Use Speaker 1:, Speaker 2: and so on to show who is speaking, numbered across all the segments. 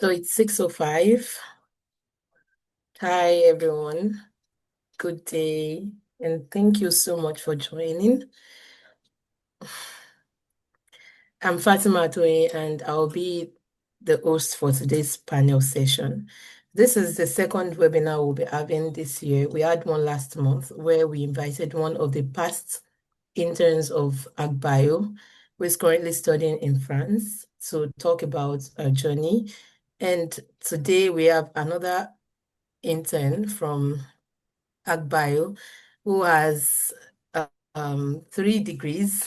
Speaker 1: So it's 6:05. Hi, everyone. Good day. And thank you so much for joining. I'm Fatima Atoye, and I'll be the host for today's panel session. This is the second webinar we'll be having this year. We had one last month where we invited one of the past interns of HackBio, who is currently studying in France, to talk about her journey. And today we have another intern from HackBio who has 3 degrees,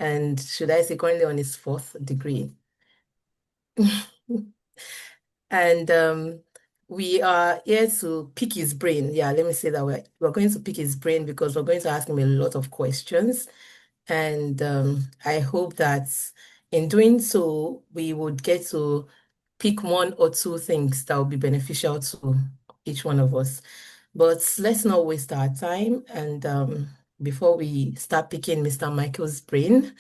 Speaker 1: and should I say currently on his fourth degree. And we are here to pick his brain. Yeah, let me say that we're going to pick his brain because we're going to ask him a lot of questions. And I hope that in doing so, we would get to pick one or two things that will be beneficial to each one of us. But let's not waste our time. And before we start picking Mr. Michael's brain,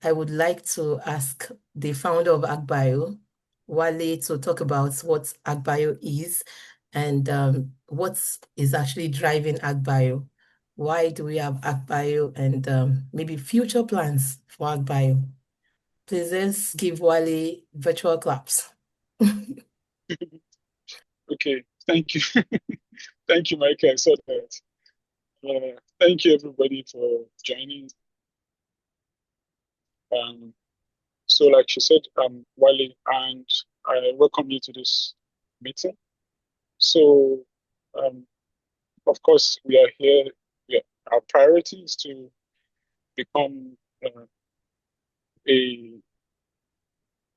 Speaker 1: I would like to ask the founder of HackBio, Wale, to talk about what HackBio is and what is actually driving HackBio. Why do we have HackBio and maybe future plans for HackBio? Please let's give Wale virtual claps.
Speaker 2: Okay, thank you. Thank you, Michael. I saw that. Thank you, everybody, for joining. Um, so, like she said, I'm Wale, and I welcome you to this meeting. So, um, of course, we are here. Our priority is to become a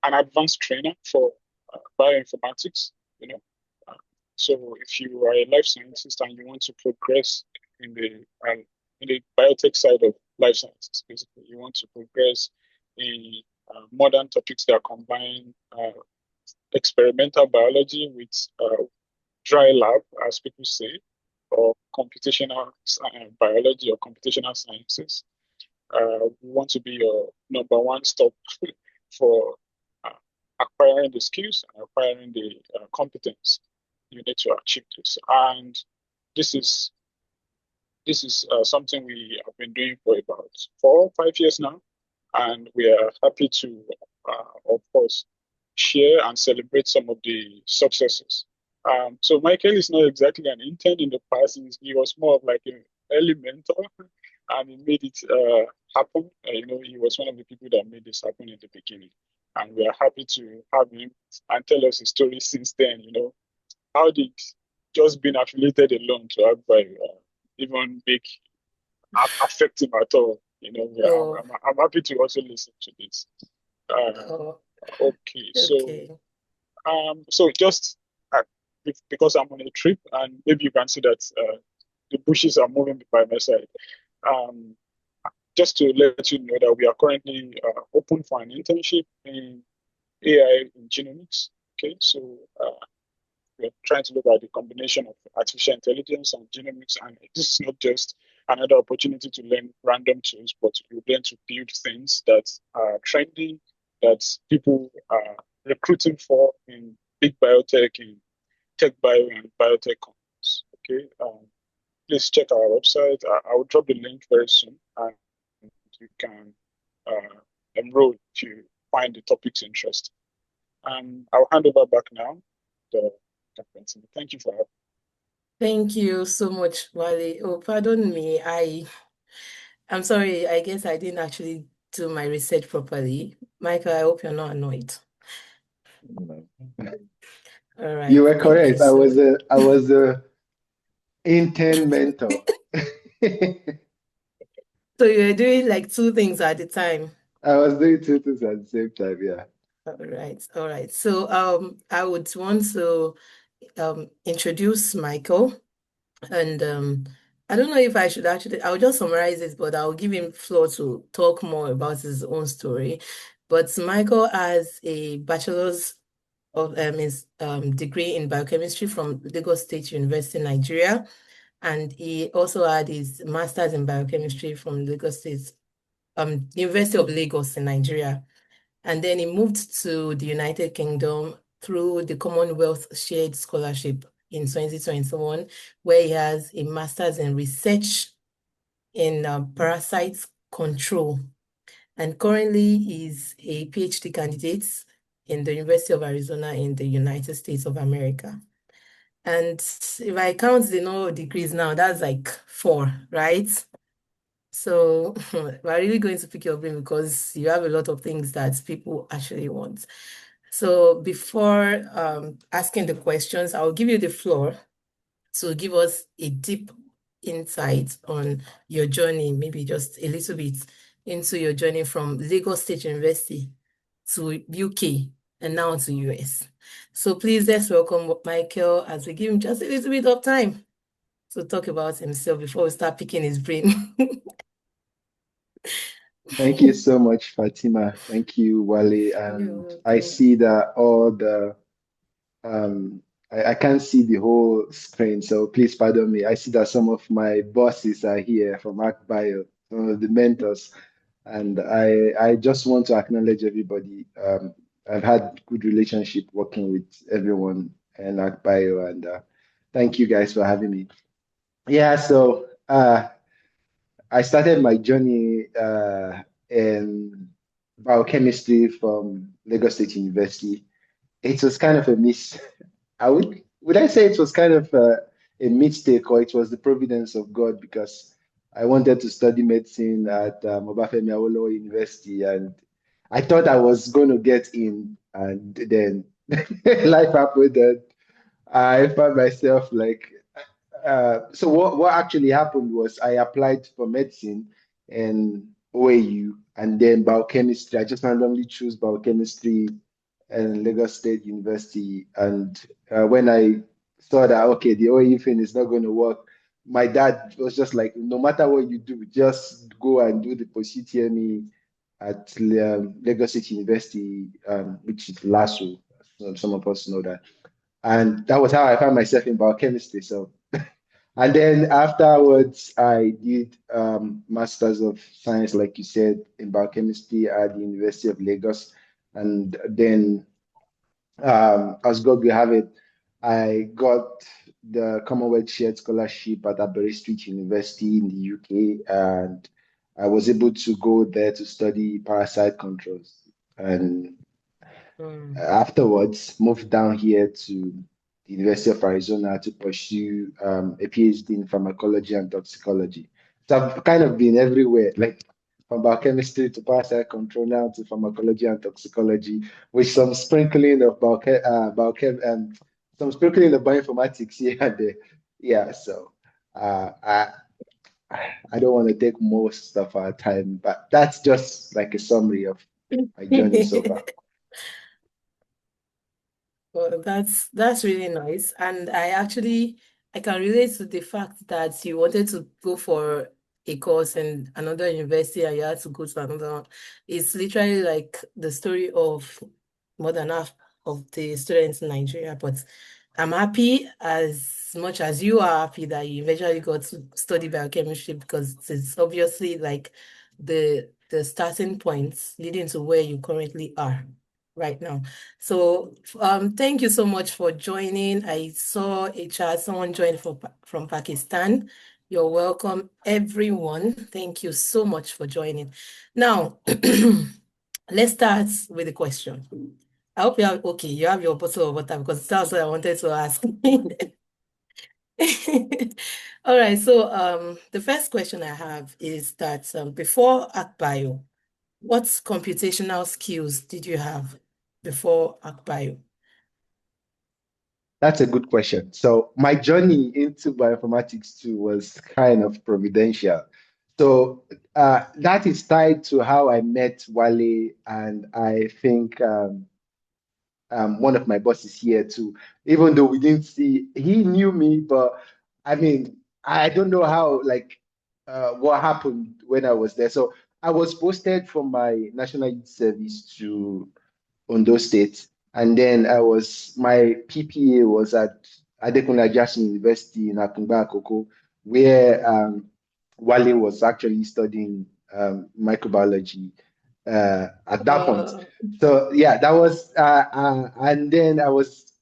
Speaker 2: an advanced trainer for bioinformatics. You know, uh, so if you are a life scientist and you want to progress in the um, in the biotech side of life sciences, basically, you want to progress in modern topics that combine experimental biology with dry lab, as people say, or computational biology or computational sciences. We want to be your number one stop for uh, acquiring the skills and acquiring the competence you need to achieve this. And this is something we have been doing for about 4 or 5 years now, and we are happy to, of course, share and celebrate some of the successes. So Michael is not exactly an intern in the past. He was more of like an early mentor, and he made it happen. He was one of the people that made this happen in the beginning, and we are happy to have him and tell us his story since then. How did just being affiliated alone to Agbai even affect him at all?
Speaker 1: Oh,
Speaker 2: I'm happy to also listen to this. Uh,
Speaker 1: oh,
Speaker 2: okay, so
Speaker 1: okay.
Speaker 2: just uh, because I'm on a trip, and maybe you can see that the bushes are moving by my side. Um, just to let you know that we are currently open for an internship in AI in genomics. Okay, so we're trying to look at the combination of artificial intelligence and genomics, and this is not just another opportunity to learn random tools, but you learn to build things that are trendy, that people are recruiting for in big biotech, in tech bio and biotech companies. Okay, please check our website. I will drop the link very soon, and you can enroll if you find the topics interesting. I'll hand over back now. The Thank you for having
Speaker 1: Thank you so much, Wale. Oh, pardon me. I'm sorry. I guess I didn't actually do my research properly. Michael, I hope you're not annoyed.
Speaker 3: No.
Speaker 1: All
Speaker 3: You
Speaker 1: right.
Speaker 3: were
Speaker 1: Thank you
Speaker 3: correct.
Speaker 1: so much.
Speaker 3: I was a intern mentor.
Speaker 1: So you're doing like two things at a time.
Speaker 3: I was doing two things at the same time, yeah.
Speaker 1: All right. All right. So I would want to introduce Michael. And I don't know if I should actually, I'll just summarize it, but I'll give him floor to talk more about his own story. But Michael has a bachelor's of his degree in biochemistry from Lagos State University, Nigeria. And he also had his master's in biochemistry from Lagos State, University of Lagos in Nigeria. And then he moved to the United Kingdom through the Commonwealth Shared Scholarship in 2021, where he has a master's in research in parasite control. And currently he's a PhD candidate in the University of Arizona in the United States of America. And if I count the number of degrees now, that's like 4, right? So we're really going to pick your brain because you have a lot of things that people actually want. So before asking the questions, I'll give you the floor to give us a deep insight on your journey, maybe just a little bit into your journey from Lagos State University to UK and now to US. So please let's welcome Michael as we give him just a little bit of time to talk about himself before we start picking his brain.
Speaker 3: Thank you so much, Fatima. Thank you, Wale.
Speaker 1: You're
Speaker 3: And I
Speaker 1: welcome.
Speaker 3: see that all the I can't see the whole screen, so please pardon me. I see that some of my bosses are here from HackBio, some of the mentors, and I just want to acknowledge everybody. I've had good relationship working with everyone in HackBio, and thank you guys for having me. Yeah, so I started my journey in biochemistry from Lagos State University. It was kind of a miss. Would I say it was kind of a mistake, or it was the providence of God, because I wanted to study medicine at Obafemi Awolowo University, and I thought I was going to get in, and then life happened, and I found myself like so what actually happened was I applied for medicine in OAU and then biochemistry. I just randomly chose biochemistry in Lagos State University. And when I saw that, okay, the OAU thing is not going to work, my dad was just like, no matter what you do, just go and do the post-UTME at Lagos State University, which is LASU. Some of us know that. And that was how I found myself in biochemistry. So and then afterwards, I did Masters of Science, like you said, in biochemistry at the University of Lagos. And then, as God will have it, I got the Commonwealth Shared Scholarship at Aberystwyth University in the UK, and I was able to go there to study parasite controls. And afterwards, moved down here to the University of Arizona to pursue a PhD in pharmacology and toxicology. So I've kind of been everywhere, like from biochemistry to parasite control now to pharmacology and toxicology, with some sprinkling of some sprinkling of bioinformatics here and there. Yeah, so uh, I I don't want to take most of our time, but that's just like a summary of my journey so far.
Speaker 1: Well, that's really nice. And I can relate to the fact that you wanted to go for a course in another university and you had to go to another one. It's literally like the story of more than half of the students in Nigeria. But I'm happy as much as you are happy that you eventually got to study biochemistry because it's obviously like the starting points leading to where you currently are right now. So thank you so much for joining. I saw a chat, someone joined from Pakistan. You're welcome, everyone. Thank you so much for joining. Now, let's start with the question. I hope you have your bottle of water because that's what I wanted to ask. All right, so the first question I have is that before HackBio, what computational skills did you have before HackBio?
Speaker 3: That's a good question. So my journey into bioinformatics too was kind of providential. So that is tied to how I met Wale, and I think one of my bosses here too. Even though we didn't see, he knew me, but I mean, I don't know how, like, what happened when I was there. So I was posted from my National Youth Service to Ondo State. And then my PPA was at Adekunle Ajasin University in Akungba Akoko, where Wale was actually studying microbiology. at that point.
Speaker 1: Wow.
Speaker 3: So yeah, that was and then I was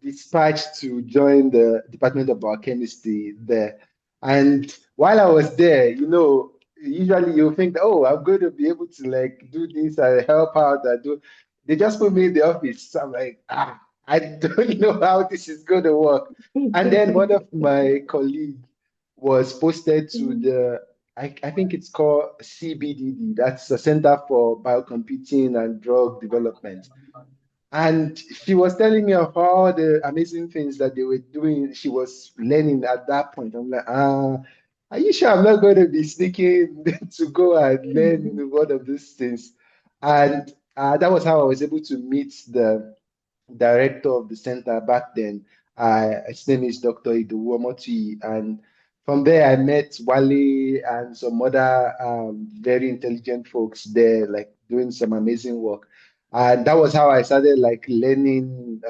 Speaker 3: dispatched to join the Department of Biochemistry there. And while I was there, usually you think, oh, I'm going to be able to like do this and help out and do. They just put me in the office. So I'm like, I don't know how this is going to work. And then one of my colleagues was posted to I think it's called CBDD. That's the Center for Biocomputing and Drug Development. And she was telling me of all the amazing things that they were doing. She was learning at that point. I'm like, are you sure I'm not going to be sneaking to go and learn one of these things? And that was how I was able to meet the director of the center back then. His name is Dr. Idowu. And from there, I met Wale and some other very intelligent folks there, like doing some amazing work. And that was how I started like learning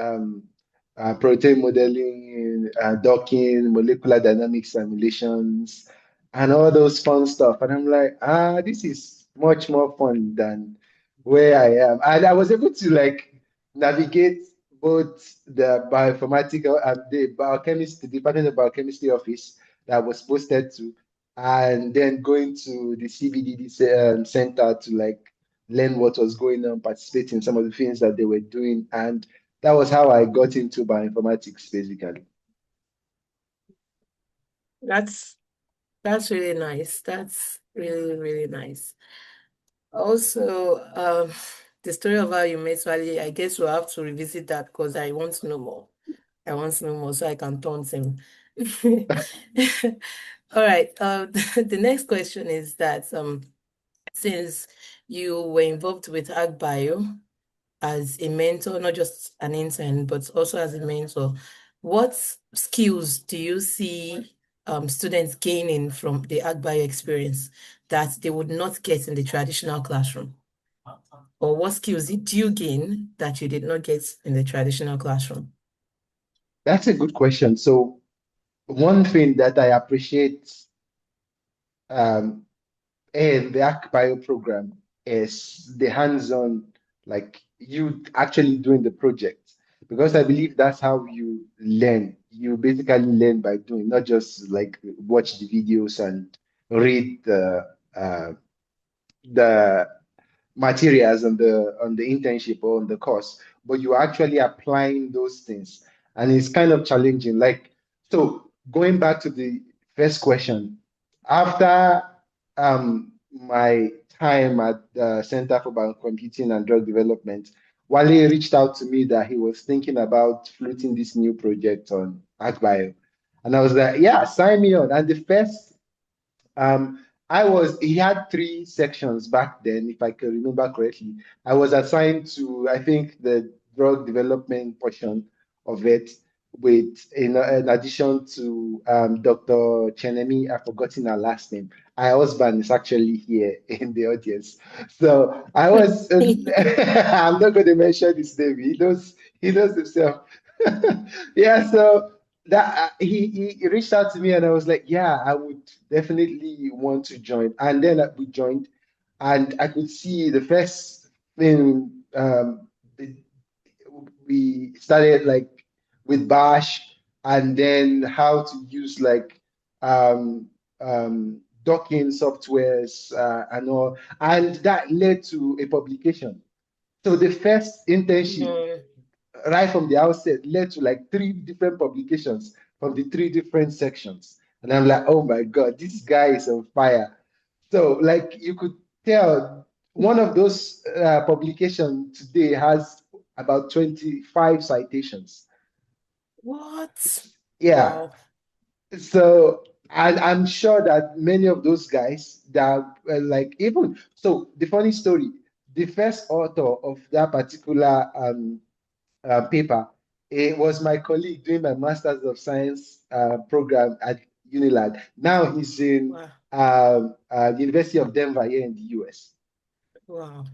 Speaker 3: protein modeling, docking, molecular dynamics simulations, and all those fun stuff. And I'm like, this is much more fun than where I am. And I was able to like navigate both the bioinformatical and the biochemistry, the Department of Biochemistry office that I was posted to, and then going to the CBDD center to like learn what was going on, participate in some of the things that they were doing. And that was how I got into bioinformatics, basically.
Speaker 1: That's really nice. That's really, really nice. Also, the story of how you met Swali, I guess we'll have to revisit that because I want to know more. I want to know more so I can taunt him. All right. The next question is that since you were involved with HackBio as a mentor, not just an intern, but also as a mentor, what skills do you see students gaining from the HackBio experience that they would not get in the traditional classroom? Or what skills did you gain that you did not get in the traditional classroom?
Speaker 3: That's a good question. So one thing that I appreciate um, in the ArcBio program is the hands-on, like you actually doing the project, because I believe that's how you learn. You basically learn by doing, not just like watch the videos and read the materials on the internship or on the course, but you're actually applying those things. And it's kind of challenging. Like, so going back to the first question, after my time at the Center for Biocomputing and Drug Development, Wale reached out to me that he was thinking about floating this new project on HackBio. And I was like, yeah, sign me on. And the first he had three sections back then, if I can remember correctly. I was assigned to, I think, the drug development portion of it, with in addition to Dr. Chenemi. I've forgotten her last name. Her husband is actually here in the audience. So I was, I'm not going to mention his name. He knows himself. Yeah, so that he reached out to me and I was like, yeah, I would definitely want to join. And then we joined, and I could see the first thing we started like with Bash, and then how to use like docking softwares and all, and that led to a publication. So the first internship
Speaker 1: Mm.
Speaker 3: right from the outset led to like three different publications from the three different sections. And I'm like, oh my God, this guy is on fire. So like you could tell one of those publications today has about 25 citations.
Speaker 1: What?
Speaker 3: Yeah.
Speaker 1: Wow.
Speaker 3: So I'm sure that many of those guys that like even so the funny story, the first author of that particular paper. It was my colleague doing my Masters of Science program at Unilag. Now he's in
Speaker 1: Wow.
Speaker 3: University of Denver here in the US.
Speaker 1: Wow.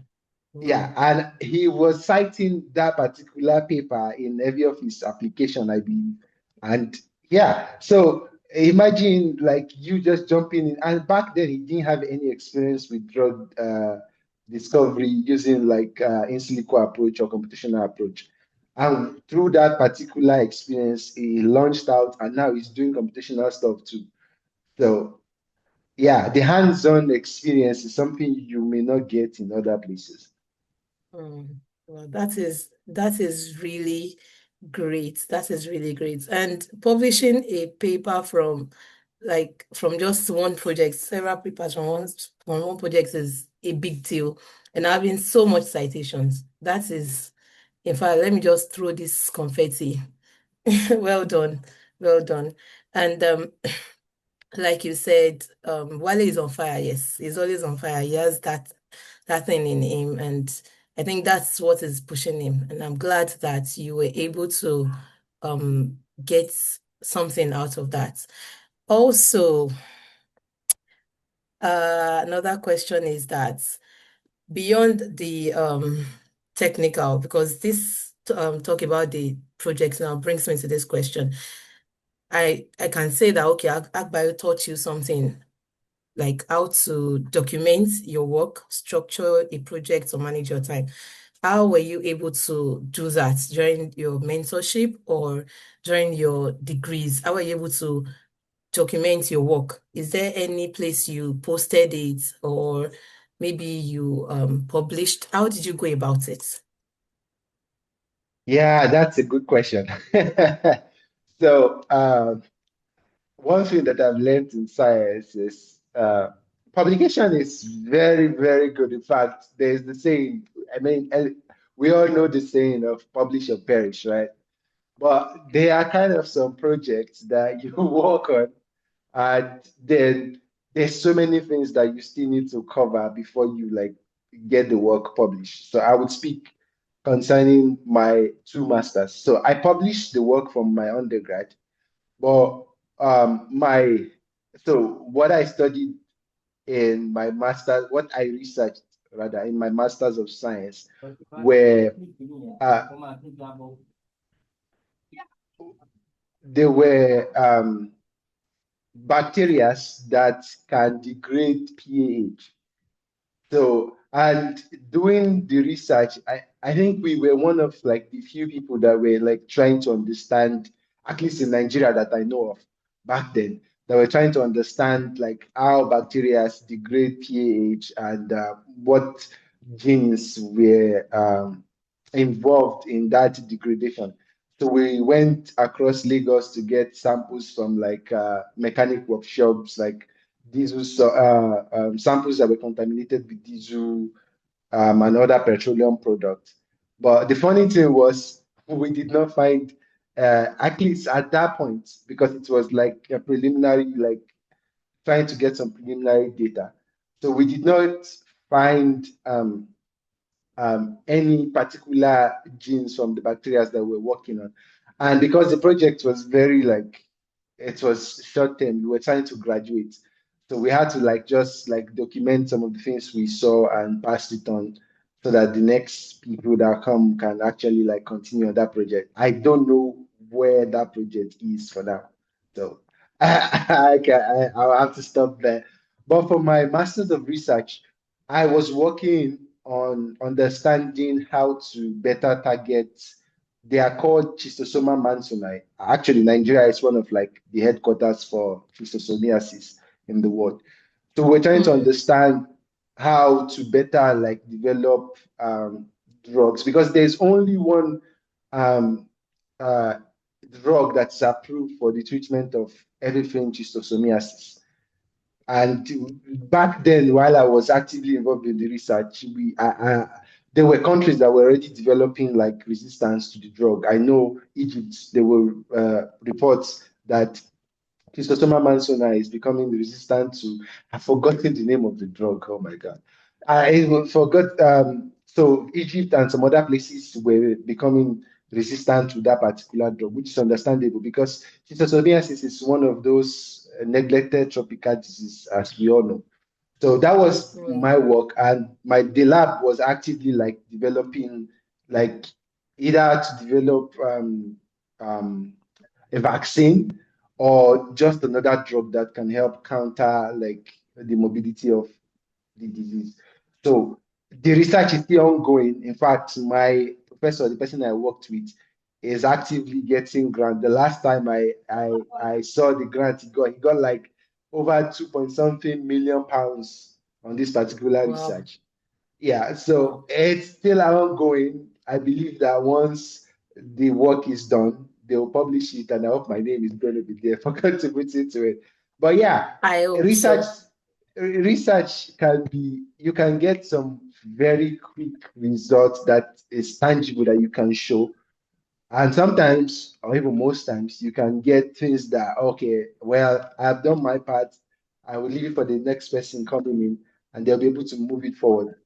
Speaker 3: Yeah,
Speaker 1: Wow.
Speaker 3: and he was citing that particular paper in every of his application, I believe. And yeah, so imagine like you just jumping in. And back then, he didn't have any experience with drug discovery using like in silico approach or computational approach. And through that particular experience, he launched out and now he's doing computational stuff too. So yeah, the hands-on experience is something you may not get in other places.
Speaker 1: Well, that is really great. That is really great. And publishing a paper from just one project, several papers from one project is a big deal. And having so much citations, that is, in fact, let me just throw this confetti. Well done, well done. And like you said, Wale is on fire. Yes, he's always on fire. He has that thing in him, and I think that's what is pushing him. And I'm glad that you were able to get something out of that. Also, another question is that beyond the technical, because this talk about the projects now brings me to this question. I can say that okay, HackBio taught you something like how to document your work, structure a project, or manage your time. How were you able to do that during your mentorship or during your degrees? How were you able to document your work? Is there any place you posted it or maybe you published? How did you go about it?
Speaker 3: Yeah, that's a good question. So, one thing that I've learned in science is publication is very, very good. In fact, there's the saying, I mean, we all know the saying of publish or perish, right? But there are kind of some projects that you work on, and then there's so many things that you still need to cover before you like get the work published. So I would speak concerning my two masters. So I published the work from my undergrad, but my so what I studied in my master, what I researched rather in my masters of science, were uh, there were bacteria that can degrade pH. So, and doing the research, I think we were one of like the few people that were like trying to understand, at least in Nigeria that I know of back then, that were trying to understand like how bacteria degrade pH and what genes were involved in that degradation. So we went across Lagos to get samples from like mechanic workshops, like diesel samples that were contaminated with diesel and other petroleum products. But the funny thing was, we did not find, at least at that point, because it was like a preliminary, like trying to get some preliminary data. So we did not find any particular genes from the bacteria that we're working on. And because the project was very like, it was short term, we were trying to graduate. So we had to like just like document some of the things we saw and pass it on so that the next people that come can actually like continue on that project. I don't know where that project is for now. So I'll have to stop there. But for my Masters of Research, I was working on understanding how to better target. They are called Schistosoma mansoni. Actually, Nigeria is one of like the headquarters for schistosomiasis in the world. So we're trying to
Speaker 1: Mm,
Speaker 3: understand how to better like develop drugs because there's only one um, uh, drug that's approved for the treatment of everything schistosomiasis. And back then, while I was actively involved in the research, there were countries that were already developing like resistance to the drug. I know Egypt, there were reports that Schistosoma mansoni is becoming resistant to, I've forgotten the name of the drug. Oh my God. I forgot. So Egypt and some other places were becoming resistant to that particular drug, which is understandable because schistosomiasis is one of those neglected tropical diseases, as we all know. So that was
Speaker 1: mm,
Speaker 3: my work, and the lab was actively like developing, like either to develop um, a vaccine or just another drug that can help counter like the mobility of the disease. So the research is still ongoing. In fact, my professor, the person I worked with, is actively getting grant. The last time I saw the grant he got like over 2 point something million pounds on this particular
Speaker 1: Wow.
Speaker 3: research. Yeah, so
Speaker 1: Wow.
Speaker 3: it's still ongoing. I believe that once the work is done, they will publish it, and I hope my name is going to be there for contributing to it. But yeah,
Speaker 1: I hope
Speaker 3: research
Speaker 1: so.
Speaker 3: research can be, you can get some very quick results that is tangible that you can show. And sometimes, or even most times, you can get things that, okay, well, I've done my part. I will leave it for the next person coming in, and they'll be able to move it forward.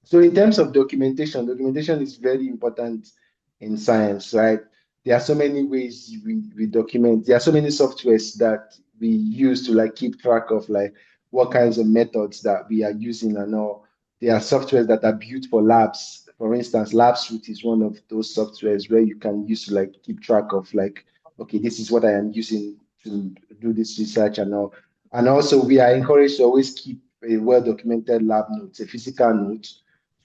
Speaker 3: So in terms of documentation, documentation is very important in science, right? There are so many ways we document. There are so many softwares that we use to like keep track of like what kinds of methods that we are using and all. There are softwares that are built for labs. For instance, LabSuite is one of those softwares where you can use to like keep track of like, okay, this is what I am using to do this research and all. And also we are encouraged to always keep a well-documented lab notes, a physical note,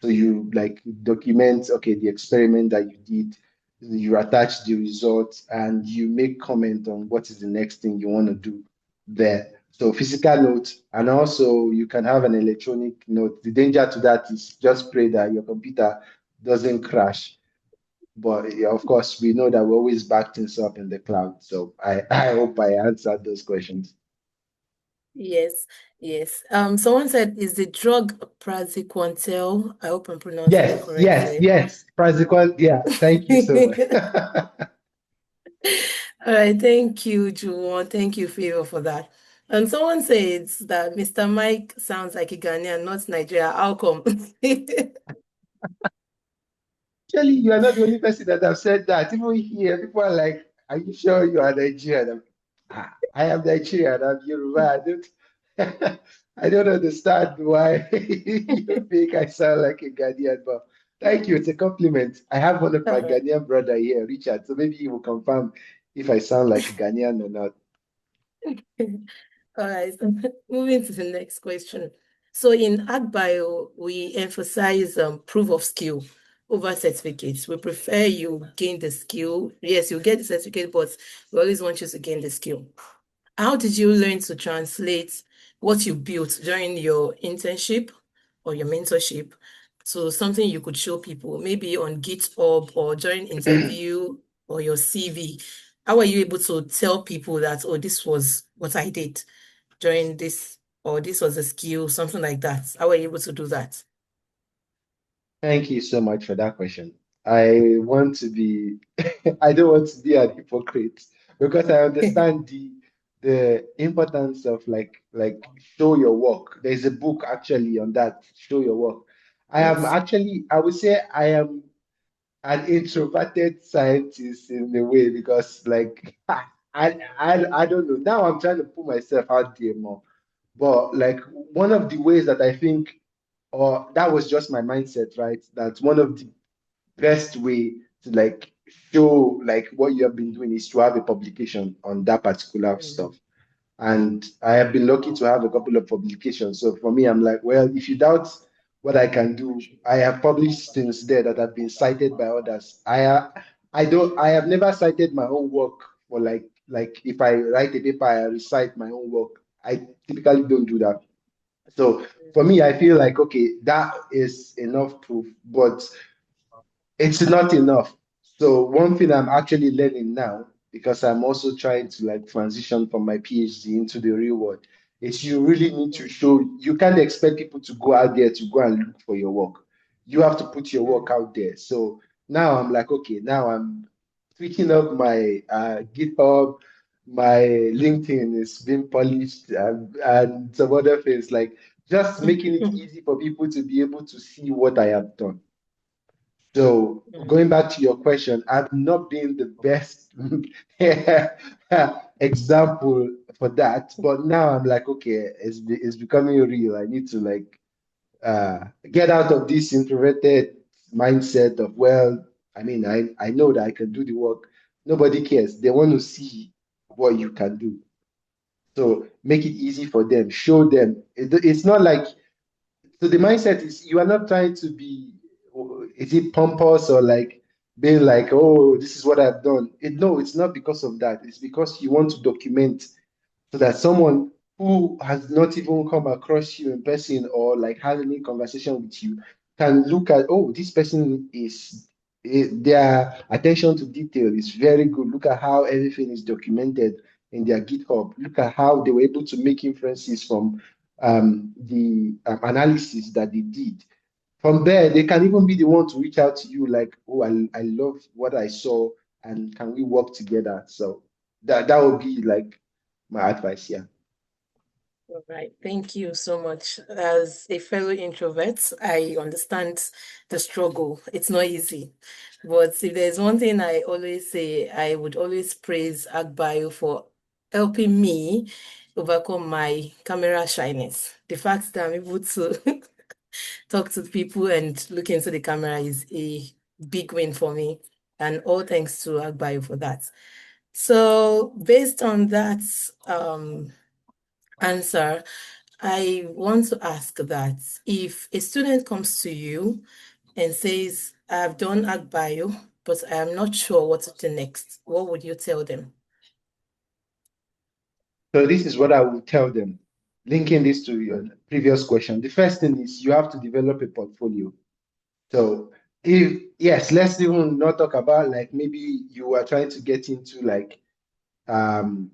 Speaker 3: so you like document, okay, the experiment that you did, you attach the results, and you make comment on what is the next thing you want to do there. So physical note, and also you can have an electronic note. The danger to that is just pray that your computer doesn't crash. But yeah, of course, we know that we always back things up in the cloud. So I hope I answered those questions.
Speaker 1: Yes, yes. Someone said, is the drug praziquantel? I hope I'm pronouncing it
Speaker 3: Yes, yes,
Speaker 1: correctly.
Speaker 3: yes. Practical, yeah. Thank you so much.
Speaker 1: All right, thank you, Juwon. Thank you, Favor, for that. And someone says that Mr. Mike sounds like a Ghanaian, not Nigeria. How come?
Speaker 3: Actually, you are not the only person that have said that. Even here, people are like, "Are you sure you are Nigerian?" I am Nigerian. I'm Yoruba. I don't understand why you think I sound like a Ghanaian. But thank you. It's a compliment. I have one of my
Speaker 1: All right.
Speaker 3: Ghanaian brother here, Richard. So maybe he will confirm if I sound like a Ghanaian or not.
Speaker 1: All right, so moving to the next question. So in HackBio, we emphasize proof of skill over certificates. We prefer you gain the skill. Yes, you get the certificate, but we always want you to gain the skill. How did you learn to translate what you built during your internship or your mentorship to something you could show people, maybe on GitHub or during interview or your CV? How were you able to tell people that, oh, this was what I did during this, or this was a skill, something like that? How were you able to do that?
Speaker 3: Thank you so much for that question. I want to be, I don't want to be an hypocrite because I understand the importance of like show your work. There's a book actually on that, show your work. I am
Speaker 1: Yes.
Speaker 3: actually, I would say I am an introverted scientist in a way because like I don't know. Now I'm trying to put myself out there more. But like one of the ways that I think, or that was just my mindset, right? That's one of the best way to like show like what you have been doing is to have a publication on that particular
Speaker 1: Mm.
Speaker 3: stuff. And I have been lucky to have a couple of publications. So for me, I'm like, well, if you doubt what I can do, I have published things there that have been cited by others. I have never cited my own work for like if I write a paper, I recite my own work. I typically don't do that. So for me, I feel like okay, that is enough proof, but it's not enough. So one thing I'm actually learning now, because I'm also trying to like transition from my PhD into the real world, is you really need to show, you can't expect people to go out there to go and look for your work. You have to put your work
Speaker 1: Mm.
Speaker 3: out there. So now I'm like, okay, now I'm tweaking up my GitHub, my LinkedIn is being polished and some other things, like just making it
Speaker 1: Mm.
Speaker 3: easy for people to be able to see what I have done. So
Speaker 1: Mm.
Speaker 3: going back to your question, I've not been the best example for that, but now I'm like, okay, it's becoming real. I need to like get out of this introverted mindset of, well, I mean, I know that I can do the work. Nobody cares. They want to see what you can do. So make it easy for them. Show them. It's not like So the mindset is you are not trying to be, is it pompous or like being like, oh, this is what I've done. No, it's not because of that. It's because you want to document so that someone who has not even come across you in person or like had any conversation with you can look at, oh, this person is, their attention to detail is very good. Look at how everything is documented in their GitHub. Look at how they were able to make inferences from the analysis that they did. From there, they can even be the one to reach out to you like, oh, I love what I saw, and can we work together? So that would be like my advice, yeah.
Speaker 1: All right. Thank you so much. As a fellow introvert, I understand the struggle. It's not easy. But if there's one thing I always say, I would always praise HackBio for helping me overcome my camera shyness. The fact that I'm able to talk to people and look into the camera is a big win for me. And all thanks to HackBio for that. So based on that answer, I want to ask that if a student comes to you and says, I've done AgBio, but I am not sure what to do next, what would you tell them?
Speaker 3: So this is what I will tell them, linking this to your previous question. The first thing is you have to develop a portfolio. So if yes, let's even not talk about like maybe you are trying to get into like um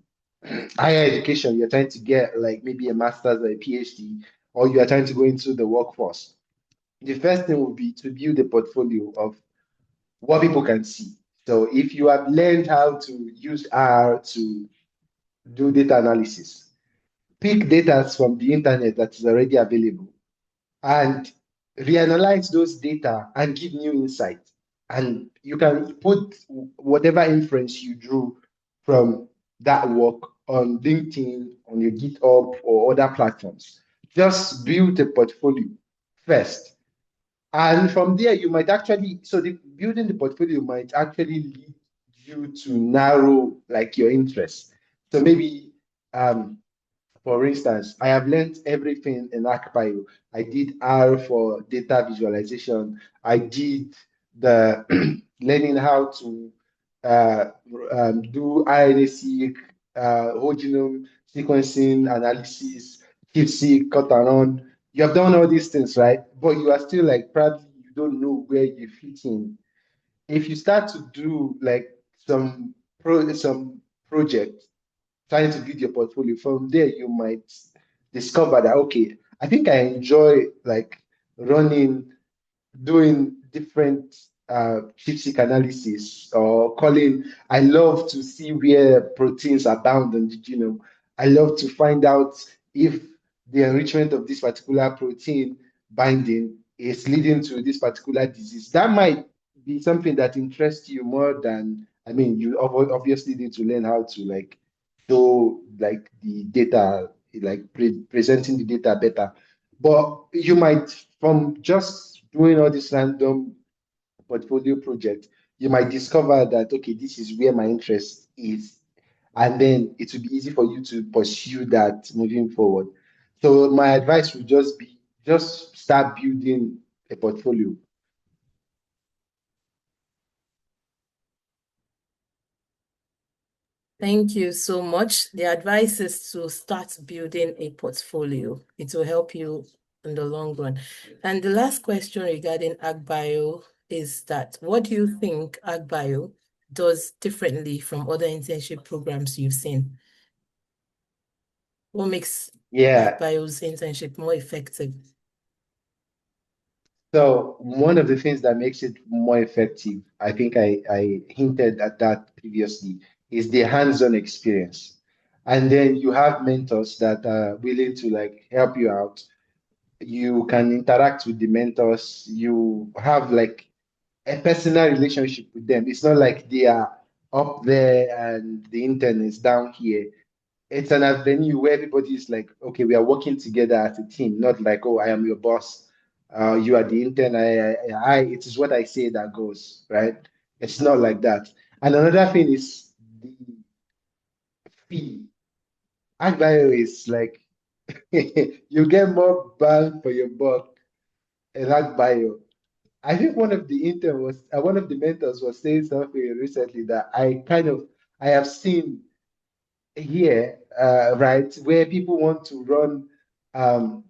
Speaker 3: higher education, you're trying to get like maybe a master's or a PhD, or you are trying to go into the workforce. The first thing would be to build a portfolio of what people can see. So if you have learned how to use R to do data analysis, pick data from the internet that is already available and reanalyze those data and give new insight. And you can put whatever inference you drew from that work on LinkedIn, on your GitHub, or other platforms. Just build a portfolio first. And from there, you might actually, so the building the portfolio might actually lead you to narrow like your interests. So maybe for instance, I have learned everything in HackBio. I did R for data visualization. I did the learning how to uh, do RNA-seq, whole genome sequencing analysis, keep-seq, cut and run. You have done all these things, right? But you are still like, probably you don't know where you fit in. If you start to do like some project trying to build your portfolio. From there, you might discover that, okay, I think I enjoy like running, doing different ChIP-seq analysis or calling. I love to see where proteins abound in the genome. I love to find out if the enrichment of this particular protein binding is leading to this particular disease. That might be something that interests you more than, I mean, you obviously need to learn how to like show like the data, like presenting the data better. But you might, from just doing all this random portfolio project, you might discover that, okay, this is where my interest is. And then it will be easy for you to pursue that moving forward. So my advice would just be, just start building a portfolio.
Speaker 1: Thank you so much. The advice is to start building a portfolio. It will help you in the long run. And the last question regarding AgBio is that what do you think AgBio does differently from other internship programs you've seen? What makes
Speaker 3: Yeah.
Speaker 1: AgBio's internship more effective?
Speaker 3: So one of the things that makes it more effective, I think I hinted at that previously, is the hands-on experience. And then you have mentors that are willing to like help you out. You can interact with the mentors. You have like a personal relationship with them. It's not like they are up there and the intern is down here. It's an avenue where everybody is like, okay, we are working together as a team, not like, oh, I am your boss. You are the intern. It is what I say that goes, right? It's not like that. And another thing is the fee. AgBio is like, you get more bang for your buck in HackBio. I think one of the mentors was saying something recently that I have seen here, right, where people want to run, um,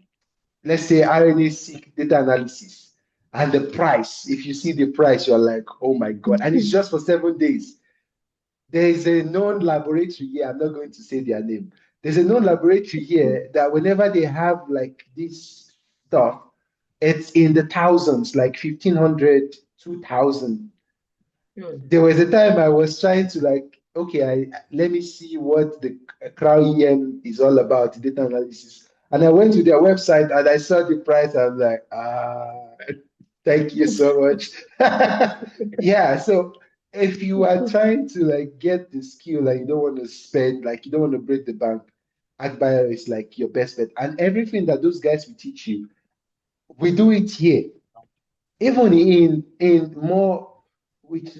Speaker 3: let's say RNA-seq data analysis, and the price. If you see the price, you're like, oh my God, and it's just for 7 days. There is a known laboratory here. I'm not going to say their name. There's a known laboratory here that whenever they have like this stuff, it's in the thousands, like 1,500, 2,000.
Speaker 1: Hmm.
Speaker 3: There was a time I was trying to like, okay, let me see what the crowd EM is all about, data analysis. And I went to their website and I saw the price. I was like, thank you so much. Yeah, so if you are trying to like get the skill, like you don't want to spend, like you don't want to break the bank, AgBio is like your best bet. And everything that those guys will teach you, we do it here, even in more with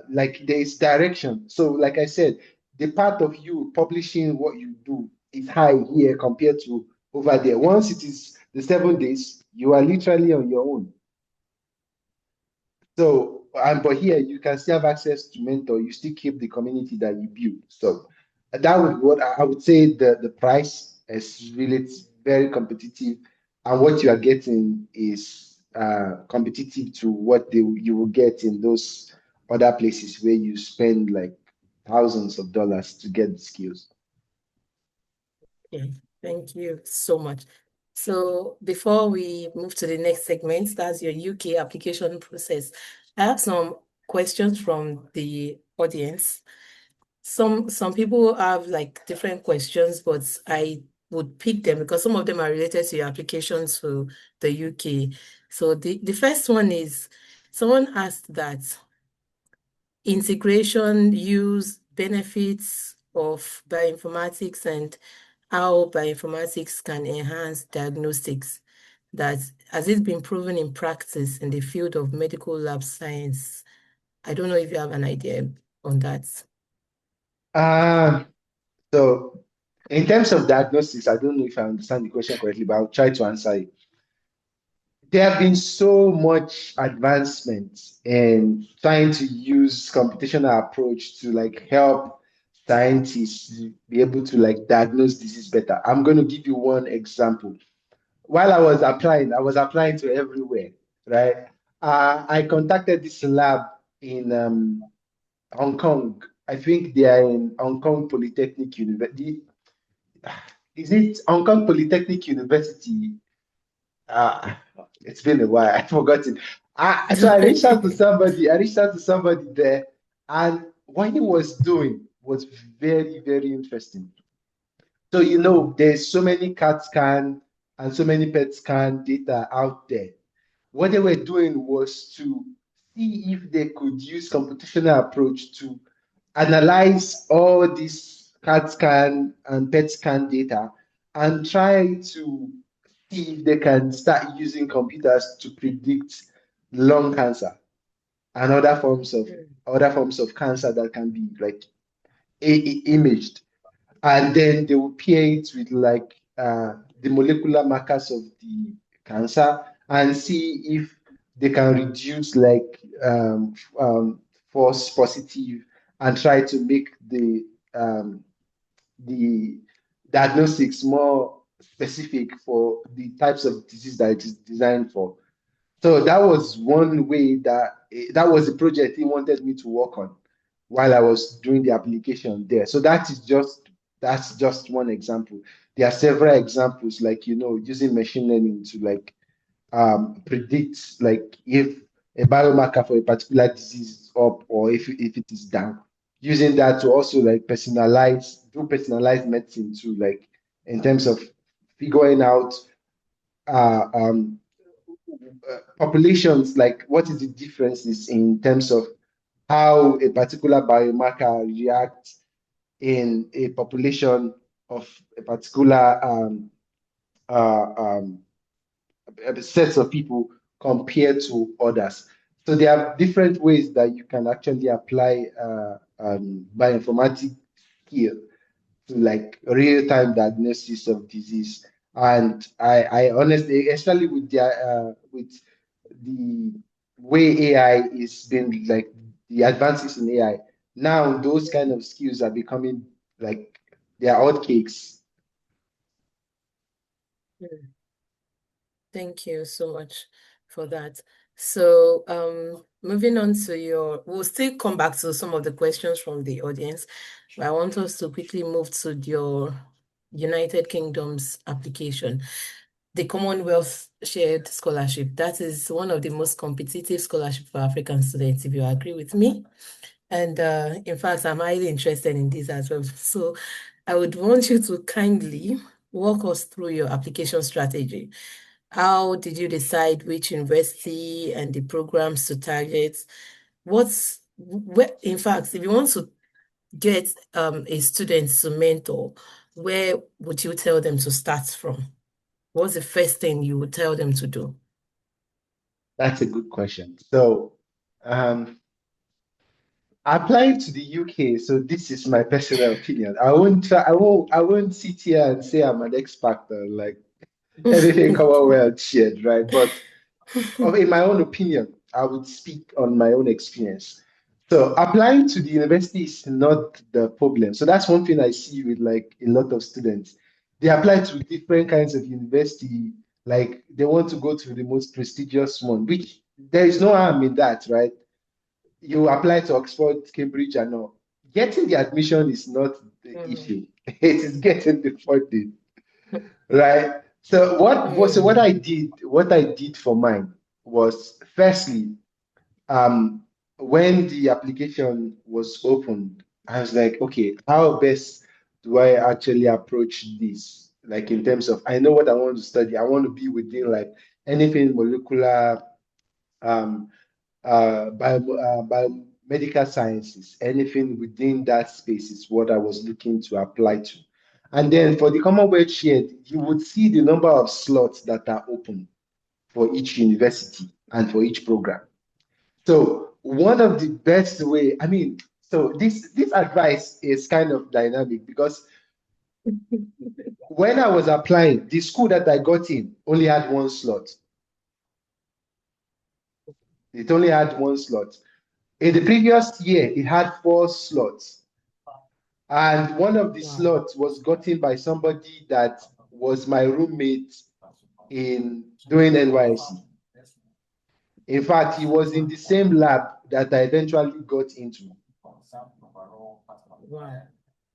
Speaker 3: like there is direction. So like I said, the part of you publishing what you do is high here compared to over there. Once it is the 7 days, you are literally on your own. So, but here you can still have access to mentor. You still keep the community that you build. So that would what I would say the price is really very competitive, and what you are getting is competitive to what you will get in those other places where you spend like thousands of dollars to get the skills.
Speaker 1: Okay, thank you so much. So before we move to the next segment, that's your UK application process. I have some questions from the audience. Some people have like different questions, but I would pick them because some of them are related to your application to the UK. So the first one is someone asked that integration, use, benefits of bioinformatics and how bioinformatics can enhance diagnostics. That has it been proven in practice in the field of medical lab science? I don't know if you have an idea on that.
Speaker 3: Uh, so in terms of diagnosis, I don't know if I understand the question correctly, but I'll try to answer it. There have been so much advancement in trying to use computational approach to like help scientists be able to like diagnose disease better. I'm going to give you one example. While I was applying to everywhere, right? I contacted this lab in Hong Kong. I think they are in Hong Kong Polytechnic University. Is it Hong Kong Polytechnic University? Uh, it's been a while. I've forgotten. So I reached out to somebody. I reached out to somebody there, and what he was doing was very, very interesting. So there's so many CAT scan and so many PET scan data out there. What they were doing was to see if they could use computational approach to analyze all this CAT scan and PET scan data and try to see if they can start using computers to predict lung cancer and other forms of cancer that can be like imaged, and then they will pair it with like the molecular markers of the cancer and see if they can reduce like false positive and try to make the diagnostics more specific for the types of disease that it is designed for. So that was one way that was the project he wanted me to work on while I was doing the application there. So that's just one example. There are several examples, like using machine learning to like predict like if a biomarker for a particular disease is up or if it is down. Using that to also like do personalized medicine to like in terms of figuring out uh, um, populations, like what is the differences in terms of how a particular biomarker reacts in a population of a particular um, sets of people compared to others. So there are different ways that you can actually apply bioinformatics skill to like real-time diagnosis of disease. And I honestly, especially with the way AI is been like the advances in AI, now those kind of skills are becoming like they are hotcakes.
Speaker 1: Mm. Thank you so much for that. So, moving on to we'll still come back to some of the questions from the audience, but I want us to quickly move to your United Kingdom's application. The Commonwealth Shared Scholarship. That is one of the most competitive scholarships for African students, if you agree with me. And in fact, I'm highly interested in this as well. So I would want you to kindly walk us through your application strategy. How did you decide which university and the programs to target? In fact, if you want to get a student to mentor, where would you tell them to start from? What's the first thing you would tell them to do?
Speaker 3: That's a good question. So, um, applying to the UK, so this is my personal opinion. I won't sit here and say I'm an expert on like anything Commonwealth shared, right? But in my own opinion, I would speak on my own experience. So applying to the university is not the problem. So that's one thing I see with like a lot of students. They apply to different kinds of university, like they want to go to the most prestigious one, which there is no harm in that, right? You apply to Oxford, Cambridge, and all. Getting the admission is not the
Speaker 1: Mm,
Speaker 3: issue. It is getting the funding, right? So what
Speaker 1: mm,
Speaker 3: I did for mine was firstly, um, when the application was opened, I was like, okay, how best do I actually approach this? Like in terms of, I know what I want to study. I want to be within like anything molecular, um, biomedical sciences, anything within that space is what I was looking to apply to. And then for the Commonwealth Shared, you would see the number of slots that are open for each university and for each program. So one of the best way, I mean, so this advice is kind of dynamic because when I was applying, the school that I got in only had one slot. It only had one slot. In the previous year, it had four slots. And one of the
Speaker 1: wow.
Speaker 3: slots was gotten by somebody that was my roommate in doing NYC. In fact, he was in
Speaker 1: Wow.
Speaker 3: the same lab that I eventually got into.
Speaker 1: Wow.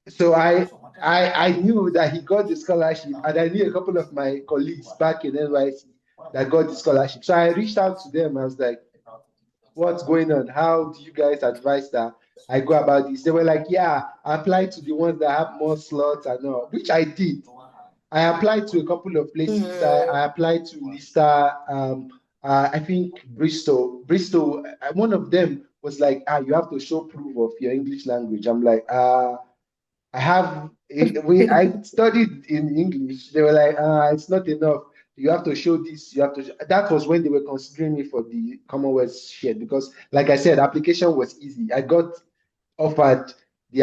Speaker 3: So I knew that he got the scholarship, and I knew a couple of my colleagues back in NYC that got the scholarship. So I reached out to them. I was like, what's going on? How do you guys advise that I go about this? They were like, yeah, apply to the ones that have more slots and all, which I did. I applied to a couple of places. I
Speaker 1: Mm,
Speaker 3: applied to Lista, I think Bristol. Bristol, one of them was like, you have to show proof of your English language. I'm like, I studied in English. They were like, it's not enough. You have to show this. You have to. That was when they were considering me for the Commonwealth share because, like I said, application was easy. I got offered the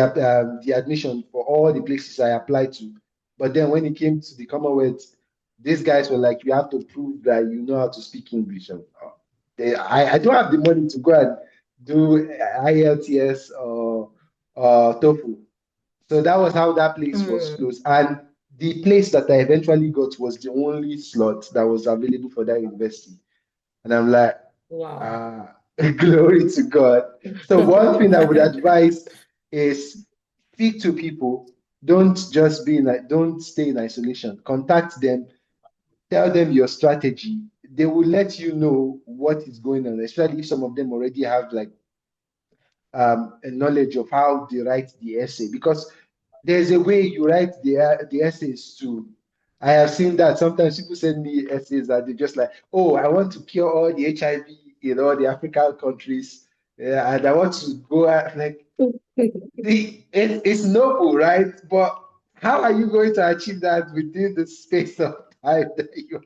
Speaker 3: admission for all the places I applied to, but then when it came to the Commonwealth, these guys were like, you have to prove that you know how to speak English. I don't have the money to go and do IELTS or TOEFL. So that was how that place was
Speaker 1: mm,
Speaker 3: closed. And the place that I eventually got was the only slot that was available for that university. And I'm like,
Speaker 1: wow.
Speaker 3: uh, glory to God. So one thing I would advise is speak to people. Don't just be like, don't stay in isolation. Contact them, tell them your strategy. They will let you know what is going on, especially if some of them already have like a knowledge of how they write the essay because there's a way you write the essays too. I have seen that sometimes people send me essays that they just like, oh, I want to cure all the HIV in all the African countries, yeah, and I want to go out like it's noble, right? But how are you going to achieve that within the space of time that you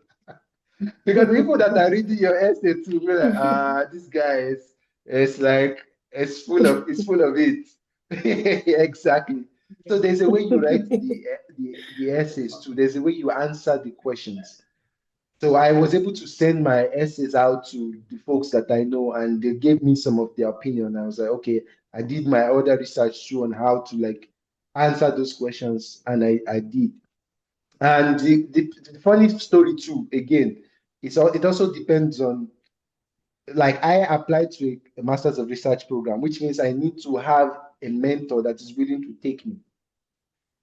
Speaker 3: because the people that are reading your essay too, be like, this guy is like it's full of it. Exactly. So there's a way you write the essays too. There's a way you answer the questions. So I was able to send my essays out to the folks that I know, and they gave me some of their opinion. I was like, okay, I did my other research too on how to like answer those questions, and I did. And the funny story too, again, it also depends on, like, I applied to a Masters of Research program, which means I need to have a mentor that is willing to take me.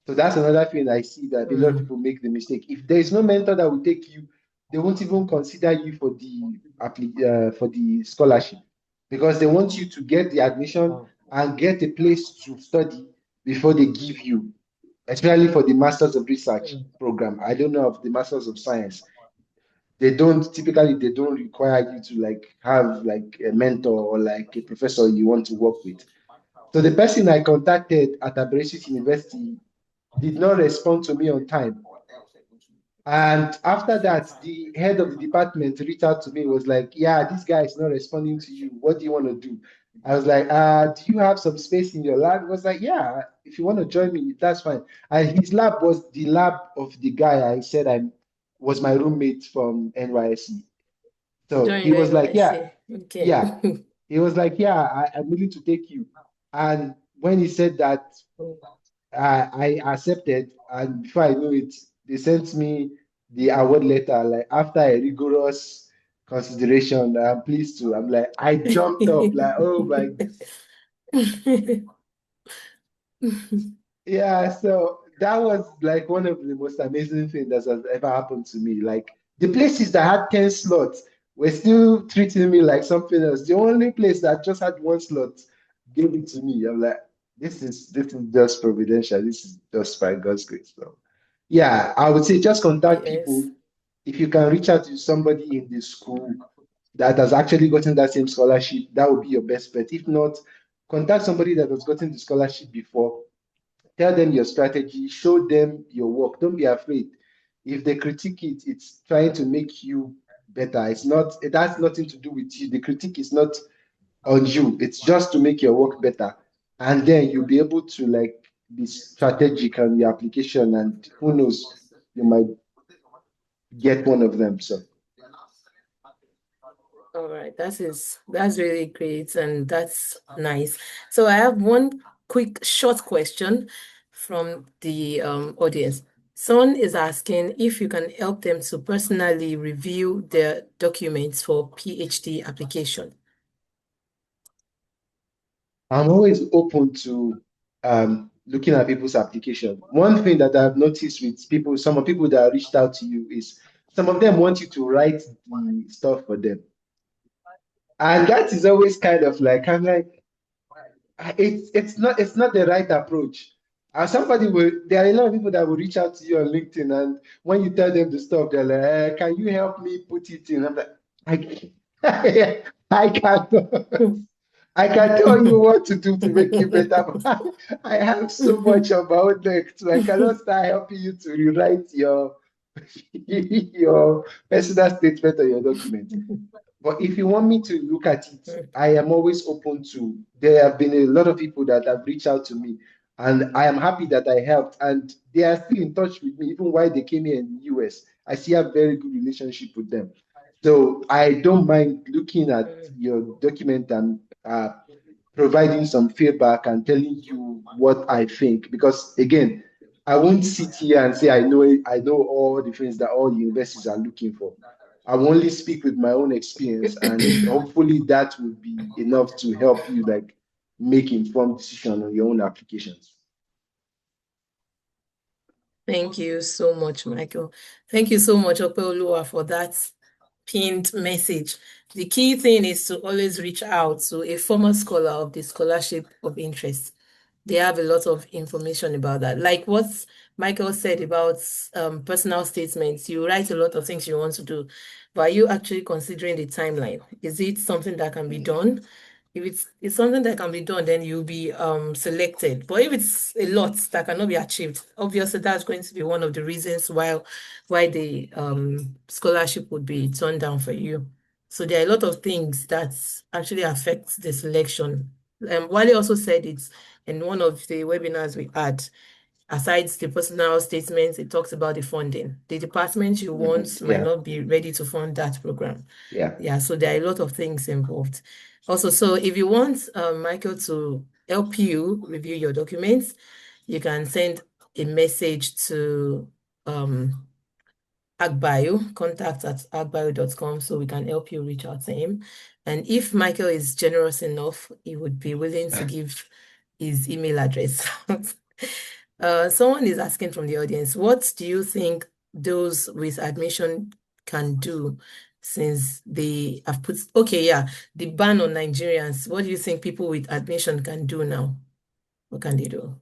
Speaker 3: So that's another thing I see that a lot of
Speaker 1: Mm,
Speaker 3: people make the mistake. If there is no mentor that will take you, they won't even consider you for for the scholarship, because they want you to get the admission and get a place to study before they give you, especially for the Masters of Research
Speaker 1: mm.
Speaker 3: program. I don't know of the Masters of Science. They don't require you to like have like a mentor or like a professor you want to work with. So the person I contacted at Aberystwyth University did not respond to me on time. And after that, the head of the department reached out to me, was like, yeah, this guy is not responding to you. What do you want to do? I was like, do you have some space in your lab? He was like, yeah, if you want to join me, that's fine. And his lab was the lab of the guy I said I was my roommate from NYSC. So he
Speaker 1: Join
Speaker 3: was like, yeah,
Speaker 1: NYC. Okay.
Speaker 3: yeah. He was like, yeah, I'm willing to take you. And when he said that, I accepted, and before I knew it, they sent me the award letter. Like after a rigorous consideration, I'm pleased to. I'm like, I jumped up, like, oh my, yeah. So that was like one of the most amazing things that has ever happened to me. Like the places that had 10 slots were still treating me like something else. The only place that just had one slot gave it to me. I'm like, this is just providential. This is just by God's grace. So yeah, I would say just contact
Speaker 1: Yes.
Speaker 3: people. If you can reach out to somebody in the school that has actually gotten that same scholarship, that would be your best bet. If not, contact somebody that has gotten the scholarship before. Tell them your strategy, show them your work. Don't be afraid. If they critique it, it's trying to make you better. It has nothing to do with you. The critique is not on you. It's just to make your work better. And then you'll be able to like be strategic on your application, and who knows, you might get one of them. So
Speaker 1: All right. That's really great and that's nice. So I have one quick short question from the audience. Someone is asking if you can help them to personally review their documents for PhD application.
Speaker 3: I'm always open to looking at people's application. One thing that I've noticed with people, some of people that reached out to you, is some of them want you to write the stuff for them. And that is always kind of like, I'm like, it's not the right approach. And there are a lot of people that will reach out to you on LinkedIn, and when you tell them the stuff, they're like, can you help me put it in? I'm like, I can't. I can tell you what to do to make you better, but I have so much on my own neck, so I cannot start helping you to rewrite your your personal statement or your document. But if you want me to look at it, I am always open to. There have been a lot of people that have reached out to me, and I am happy that I helped. And they are still in touch with me, even while they came here in the US. I still have very good relationship with them. So I don't mind looking at your document and providing some feedback and telling you what I think. Because again, I won't sit here and say I know all the things that all universities are looking for. I will only speak with my own experience, and hopefully that will be enough to help you like make informed decision on your own applications.
Speaker 1: Thank you so much, Michael. Thank you so much, Opeoluwa, for that pinned message. The key thing is to always reach out to a former scholar of the scholarship of interest. They have a lot of information about that. Like what Michael said about personal statements, you write a lot of things you want to do, but are you actually considering the timeline? Is it something that can be done? If it's something that can be done, then you'll be selected. But if it's a lot that cannot be achieved, obviously that's going to be one of the reasons why the scholarship would be turned down for you. So there are a lot of things that actually affect the selection. Wale also said it in one of the webinars we had. Aside the personal statements, it talks about the funding. The department you want might
Speaker 3: Yeah,
Speaker 1: not be ready to fund that program.
Speaker 3: yeah.
Speaker 1: Yeah, so there are a lot of things involved. Also, so if you want Michael to help you review your documents, you can send a message to HackBio, contact@hackbio.com, so we can help you reach out to him. And if Michael is generous enough, he would be willing to give his email address. Someone is asking from the audience, what do you think those with admission can do since they have put, okay, yeah, the ban on Nigerians. What do you think people with admission can do now? What can they do?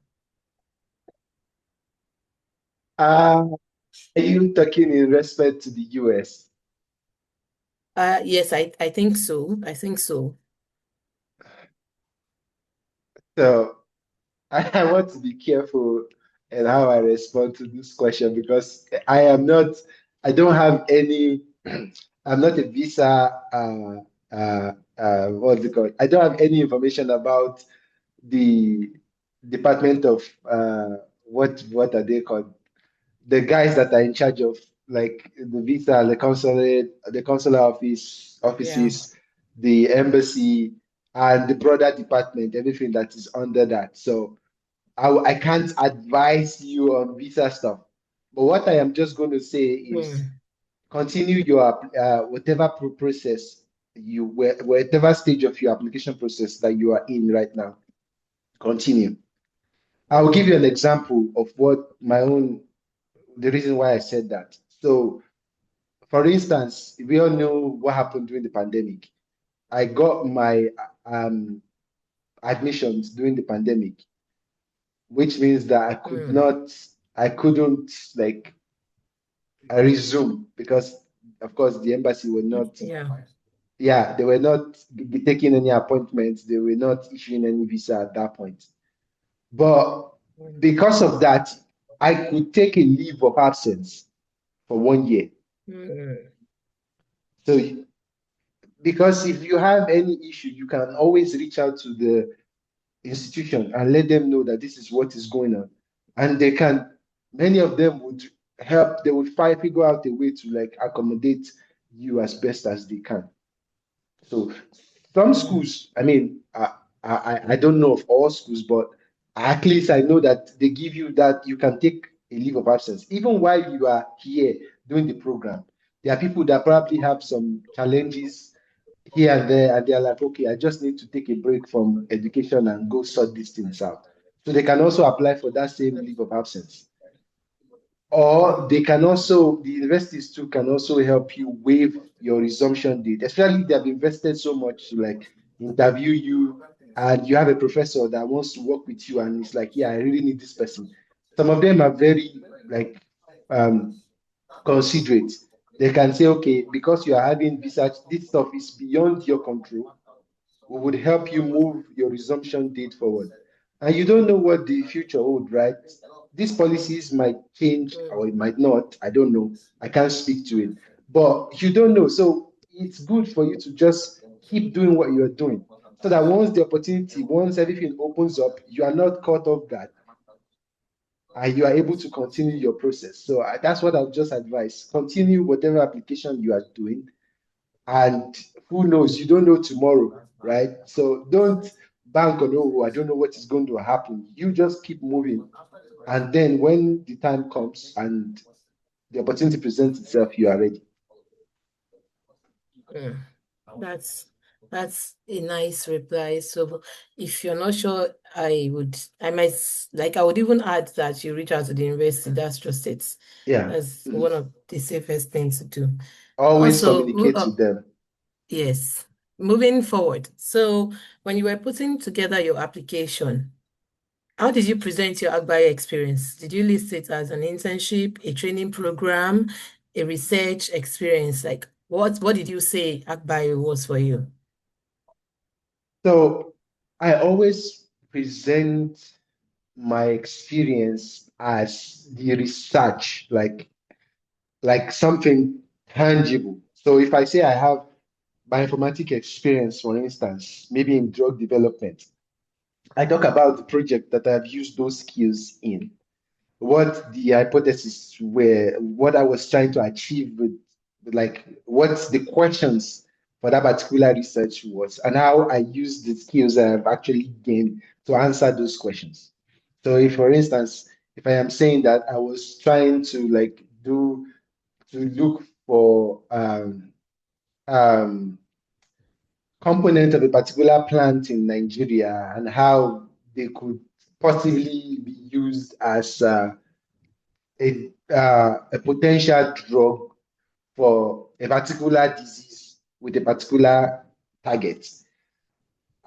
Speaker 3: Are you talking in respect to the US?
Speaker 1: Yes, I think so. I think so.
Speaker 3: So I want to be careful in how I respond to this question because I don't have any, I'm not a visa, what's it called? I don't have any information about the Department of, what are they called? The guys that are in charge of like the visa, the consulate, the consular
Speaker 1: Yeah.
Speaker 3: offices, the embassy, and the broader department, everything that is under that. So I can't advise you on visa stuff. But what I am just going to say is
Speaker 1: Hmm.
Speaker 3: continue your whatever process whatever stage of your application process that you are in right now. Continue. I'll give you
Speaker 1: Hmm.
Speaker 3: an example of the reason why I said that. So, for instance, we all know what happened during the pandemic. I got my um, admissions during the pandemic, which means that
Speaker 1: Hmm.
Speaker 3: I couldn't like resume because, of course, the embassy were not,
Speaker 1: Yeah.
Speaker 3: yeah, they were not taking any appointments. They were not issuing any visa at that point. But
Speaker 1: Hmm.
Speaker 3: because of that, I could take a leave of absence for 1 year.
Speaker 1: Hmm.
Speaker 3: So because if you have any issue, you can always reach out to the institution and let them know that this is what is going on. And many of them would help, they would figure out a way to like accommodate you as best as they can. So some
Speaker 1: Hmm.
Speaker 3: schools, I mean, I don't know of all schools, but at least I know that they give you that you can take a leave of absence. Even while you are here doing the program, there are people that probably have some challenges here and there, and they're like, okay, I just need to take a break from education and go sort these things out. So they can also apply for that same leave of absence. Or they can also, the universities too can also help you waive your resumption date, especially if they have invested so much to like interview you and you have a professor that wants to work with you and it's like, yeah, I really need this person. Some of them are very like um considerate. They can say, okay, because you are having research, this stuff is beyond your control. We would help you move your resumption date forward. And you don't know what the future holds, right? These policies might change or it might not. I don't know. I can't speak to it. But you don't know. So it's good for you to just keep doing what you're doing. So that once everything opens up, you are not caught off guard and you are able to continue your process. So that's what I'll just advise. Continue whatever application you are doing and who knows, you don't know tomorrow, right? So don't bank on, oh, I don't know what is going to happen. You just keep moving. And then when the time comes and the opportunity presents itself, you are ready.
Speaker 1: Hmm. That's that's a nice reply. So if you're not sure, I would even add that you reach out to the university. That's just it.
Speaker 3: Yeah.
Speaker 1: That's one of the safest things to do.
Speaker 3: Always
Speaker 1: Also,
Speaker 3: communicate with them.
Speaker 1: yes, moving forward. So when you were putting together your application, how did you present your HackBio experience? Did you list it as an internship, a training program, a research experience? Like what did you say HackBio was for you?
Speaker 3: So I always present my experience as the research, like something tangible. So if I say I have bioinformatic experience, for instance, maybe in drug development, I talk about the project that I've used those skills in, what the hypotheses were, what I was trying to achieve like what the questions for that particular research was, and how I used the skills that I've actually gained to answer those questions. So if, for instance, if I am saying that I was trying to look for um, component of a particular plant in Nigeria and how they could possibly be used as a potential drug for a particular disease with a particular target.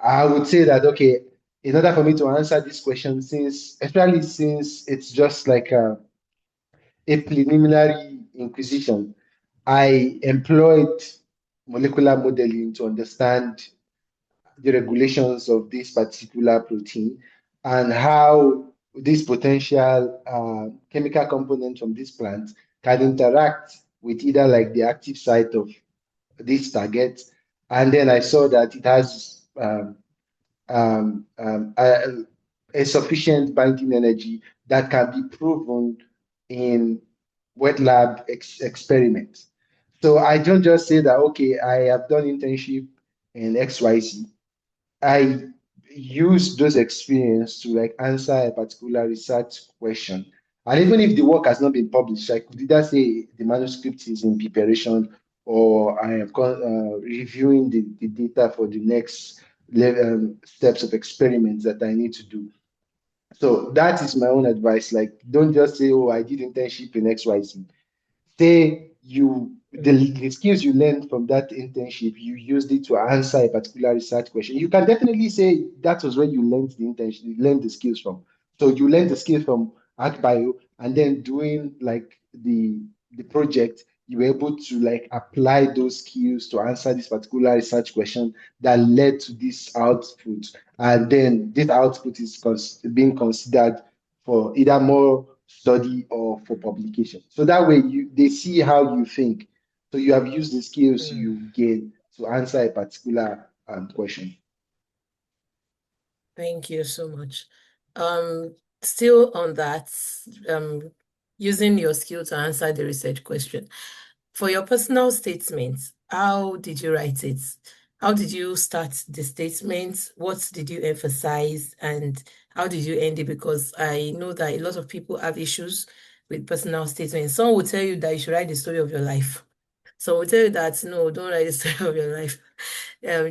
Speaker 3: I would say that, okay, in order for me to answer this question, especially since it's just like a preliminary inquisition, I employed molecular modeling to understand the regulations of this particular protein and how this potential chemical component from this plant can interact with either like the active site of this target. And then I saw that it has um, um, a, a sufficient binding energy that can be proven in wet lab experiments. So I don't just say that, okay, I have done internship in XYZ. I use those experience to like answer a particular research question. And even if the work has not been published, I could either say the manuscript is in preparation or I am reviewing the data for the next steps of experiments that I need to do. So that is my own advice. Like, don't just say, oh, I did internship in XYZ. Say the skills you learned from that internship, you used it to answer a particular research question. You can definitely say that was where you learned the internship, you learned the skills from. So you learned the skills from HackBio, and then doing like the project, you were able to like apply those skills to answer this particular research question that led to this output. And then this output is being considered for either more study or for publication. So that way they see how you think. So you have used the skills
Speaker 1: Mm.
Speaker 3: you gain to answer a particular question.
Speaker 1: Thank you so much. Um, Still on that, um, using your skill to answer the research question. For your personal statement, how did you write it? How did you start the statement? What did you emphasize? And how did you end it? Because I know that a lot of people have issues with personal statements. Some will tell you that you should write the story of your life. So we tell you that no, don't write the story of your life.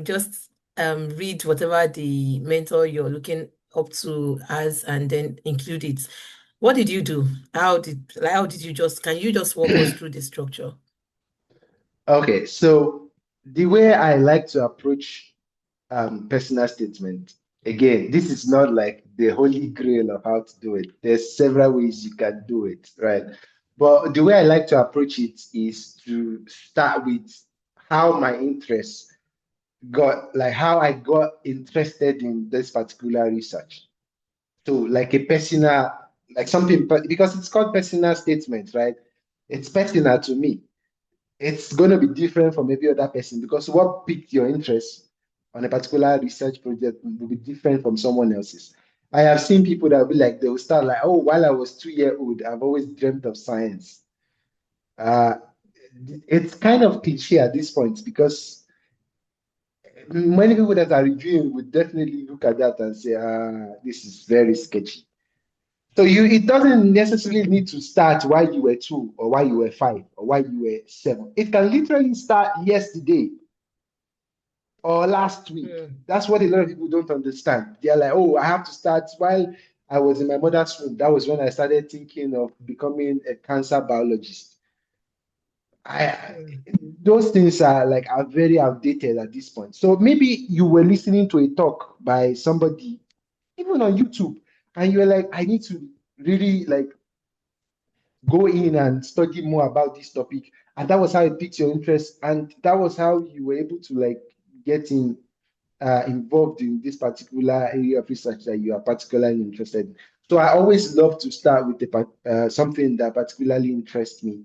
Speaker 1: Just read whatever the mentor you're looking up to has and then include it. What did you do? How did you can you just walk us through the structure?
Speaker 3: Okay, so the way I like to approach personal statement, again, this is not like the holy grail of how to do it. There's several ways you can do it, right? But the way I like to approach it is to start with how my interests like how I got interested in this particular research. So like a personal, like something, because it's called personal statement, right? It's personal to me. It's going to be different from every other person because what piqued your interest on a particular research project will be different from someone else's. I have seen people that will be like, they will start like, oh, while I was 2 year old, I've always dreamt of science. Uh, it's kind of cliche at this point because many people that are reviewing would definitely look at that and say, this is very sketchy. So it doesn't necessarily need to start while you were 2 or while you were 5 or while you were 7. It can literally start yesterday or last week.
Speaker 1: Mm.
Speaker 3: That's what a lot of people don't understand. They're like, oh, I have to start while I was in my mother's womb. That was when I started thinking of becoming a cancer biologist. I
Speaker 1: Mm.
Speaker 3: those things are very outdated at this point. So maybe you were listening to a talk by somebody, even on YouTube, and you were like, I need to really like go in and study more about this topic. And that was how it piqued your interest. And that was how you were able to like get involved in this particular area of research that you are particularly interested in. So I always love to start with something that particularly interests me.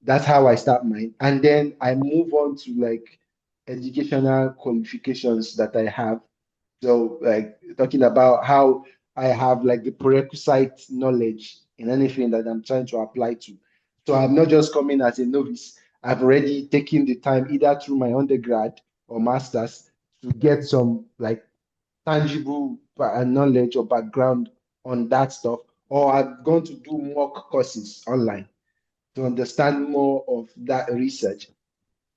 Speaker 3: That's how I start mine. And then I move on to like educational qualifications that I have. So, like talking about how I have like the prerequisite knowledge in anything that I'm trying to apply to. So I'm not just coming as a novice. I've already taken the time either through my undergrad or master's to get some like tangible knowledge or background on that stuff, or I've gone to do mock courses online to understand more of that research.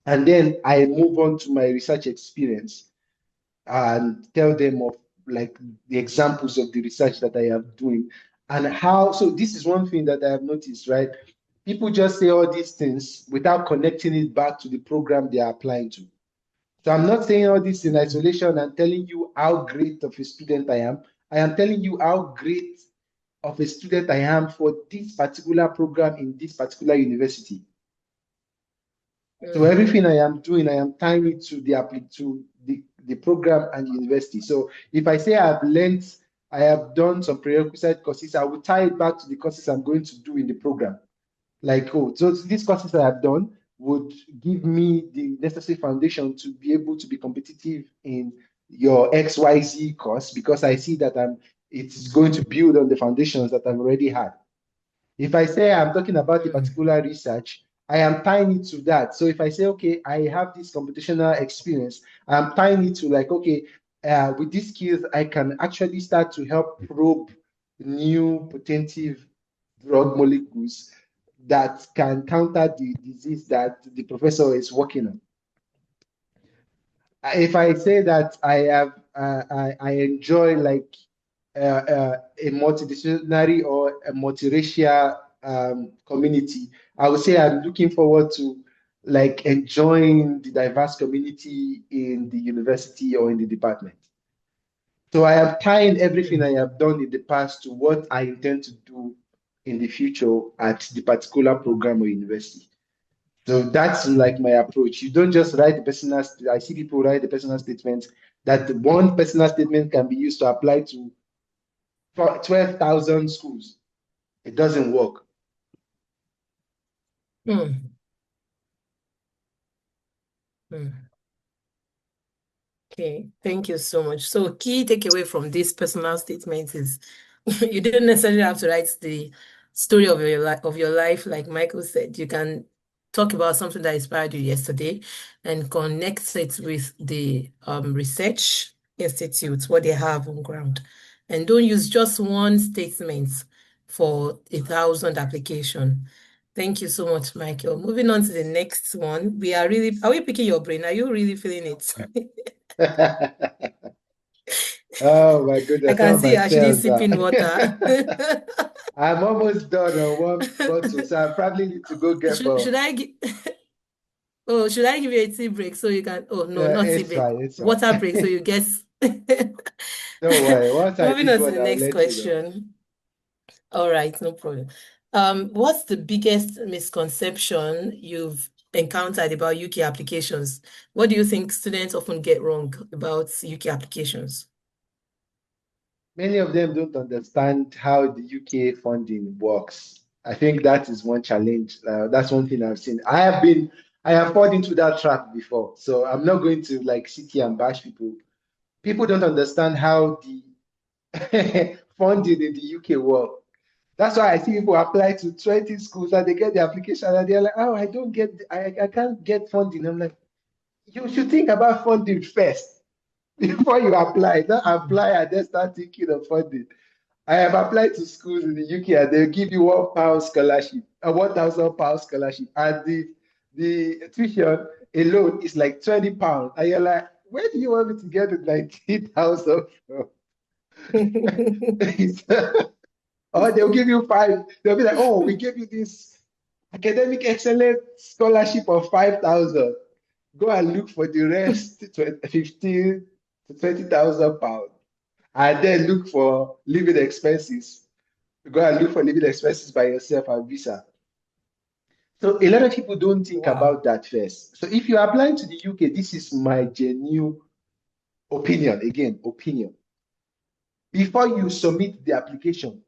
Speaker 3: And then I move on to my research experience and tell them of like the examples of the research that I am doing and how. So this is one thing that I have noticed, right? People just say all these things without connecting it back to the program they are applying to. So I'm not saying all this in isolation and telling you how great of a student I am. I am telling you how great of a student I am for this particular program in this particular university. So everything I am doing, I am tying it to the program and the university. So if I say I have done some prerequisite courses, I will tie it back to the courses I'm going to do in the program. Like, oh, so these courses I have done would give me the necessary foundation to be able to be competitive in your XYZ course because I see that it's going to build on the foundations that I've already had. If I say I'm talking about a particular research, I am tying it to that. So if I say, okay, I have this computational experience, I'm tying it to like, okay, with these skills, I can actually start to help probe new potential drug molecules that can counter the disease that the professor is working on. If I say that I enjoy like a multidisciplinary or a multiracial community, I would say I'm looking forward to like enjoying the diverse community in the university or in the department. So I have tied everything I have done in the past to what I intend to do in the future at the particular program or university. So that's like my approach. You don't just write the personal. I see people write the personal statement. That one personal statement can be used to apply to 12,000 schools. It doesn't work.
Speaker 1: Mm. Mm. Okay, thank you so much. So key takeaway from this personal statement is you don't necessarily have to write the story of your life, like Michael said. You can talk about something that inspired you yesterday and connect it with the research institutes, what they have on ground. And don't use just one statement for 1,000 application. Thank you so much, Michael. Moving on to the next one. Are we picking your brain? Are you really feeling it?
Speaker 3: Oh my
Speaker 1: I
Speaker 3: goodness,
Speaker 1: can
Speaker 3: some of
Speaker 1: see
Speaker 3: my
Speaker 1: you actually
Speaker 3: cells are.
Speaker 1: sipping water.
Speaker 3: I'm almost done on one bottle, so I probably need to go get
Speaker 1: Should
Speaker 3: more.
Speaker 1: should I give should I give you a tea break so you can no, not tea
Speaker 3: It's
Speaker 1: break.
Speaker 3: fine, it's fine.
Speaker 1: Water break so you guess.
Speaker 3: Don't worry. Once I
Speaker 1: Moving
Speaker 3: finish
Speaker 1: on to
Speaker 3: one,
Speaker 1: the
Speaker 3: I'll
Speaker 1: next
Speaker 3: let you know.
Speaker 1: question. All right, no problem. What's the biggest misconception you've encountered about UK applications? What do you think students often get wrong about UK applications?
Speaker 3: Many of them don't understand how the UK funding works. I think that is one challenge. That's one thing I've seen. I have fallen into that trap before. So I'm not going to like sit here and bash people. People don't understand how the funding in the UK works. That's why I see people apply to 20 schools and they get the application and they're like, oh, I can't get funding. I'm like, you should think about funding first before you apply. Don't apply and then start thinking of funding. I have applied to schools in the UK and they'll give you £1 scholarship, a £1,000 scholarship, and the tuition alone is like £20. And you're like, where do you want me to get the 19,000 from? Or they'll give you five. They'll be like, oh, we gave you this academic excellence scholarship of 5,000. Go and look for the rest, 15 to 20,000 pounds. And then look for living expenses. Go and look for living expenses by yourself and visa. So a lot of people don't think
Speaker 1: Wow.
Speaker 3: about that first. So if you're applying to the UK, this is my genuine opinion. Again, opinion. Before you submit the application,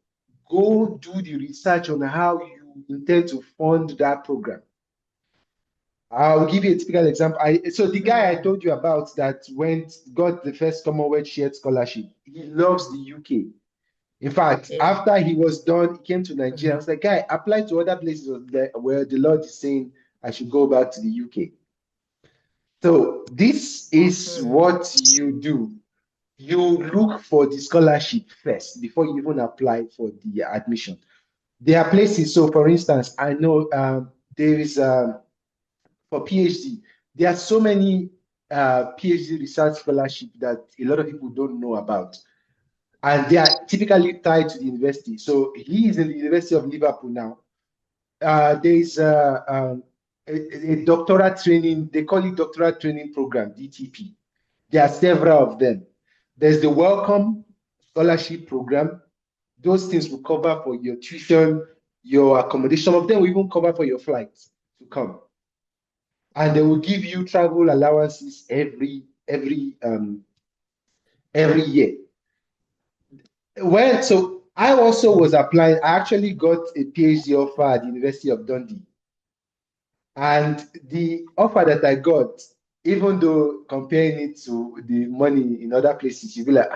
Speaker 3: go do the research on how you intend to fund that program. I'll give you a typical example. So the guy I
Speaker 1: Mm,
Speaker 3: told you about that got the first Commonwealth shared scholarship, he loves the UK. In fact,
Speaker 1: yeah.
Speaker 3: after he was done, he came to Nigeria. I
Speaker 1: Mm,
Speaker 3: was like, guy, apply to other places where the Lord is saying I should go back to the UK. So this is
Speaker 1: mm,
Speaker 3: what you do. You look for the scholarship first before you even apply for the admission. There are places. So, for instance, I know there is for PhD. There are so many PhD research scholarship that a lot of people don't know about, and they are typically tied to the university. So he is in the University of Liverpool now. There is a doctoral training. They call it doctoral training program (DTP). There are several of them. There's the Welcome Scholarship Program. Those things will cover for your tuition, your accommodation. Some of them will even cover for your flights to come, and they will give you travel allowances every year. So I also was
Speaker 1: mm.
Speaker 3: applying. I actually got a PhD offer at the University of Dundee, and the offer that I got, even though comparing it to the money in other places, you'll be like,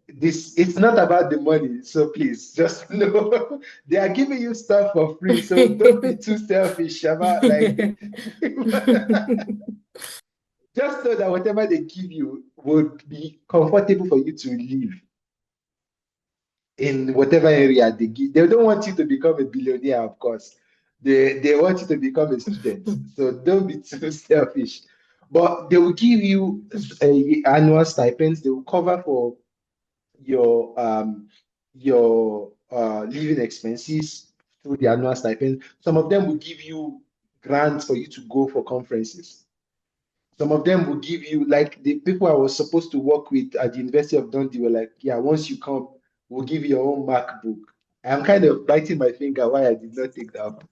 Speaker 3: this it's not about the money. So please just know they are giving you stuff for free. So don't be too selfish about like just so that whatever they give you would be comfortable for you to live in whatever area they give. They don't want you to become a billionaire, of course. They want you to become a student. So don't be too selfish. But they will give you annual stipends. They will cover for your living expenses through the annual stipend. Some of them will give you grants for you to go for conferences. Some of them will give you, like the people I was supposed to work with at the University of Dundee were like, yeah, once you come, we'll give you your own MacBook. I'm kind of biting my finger why I did not take that up.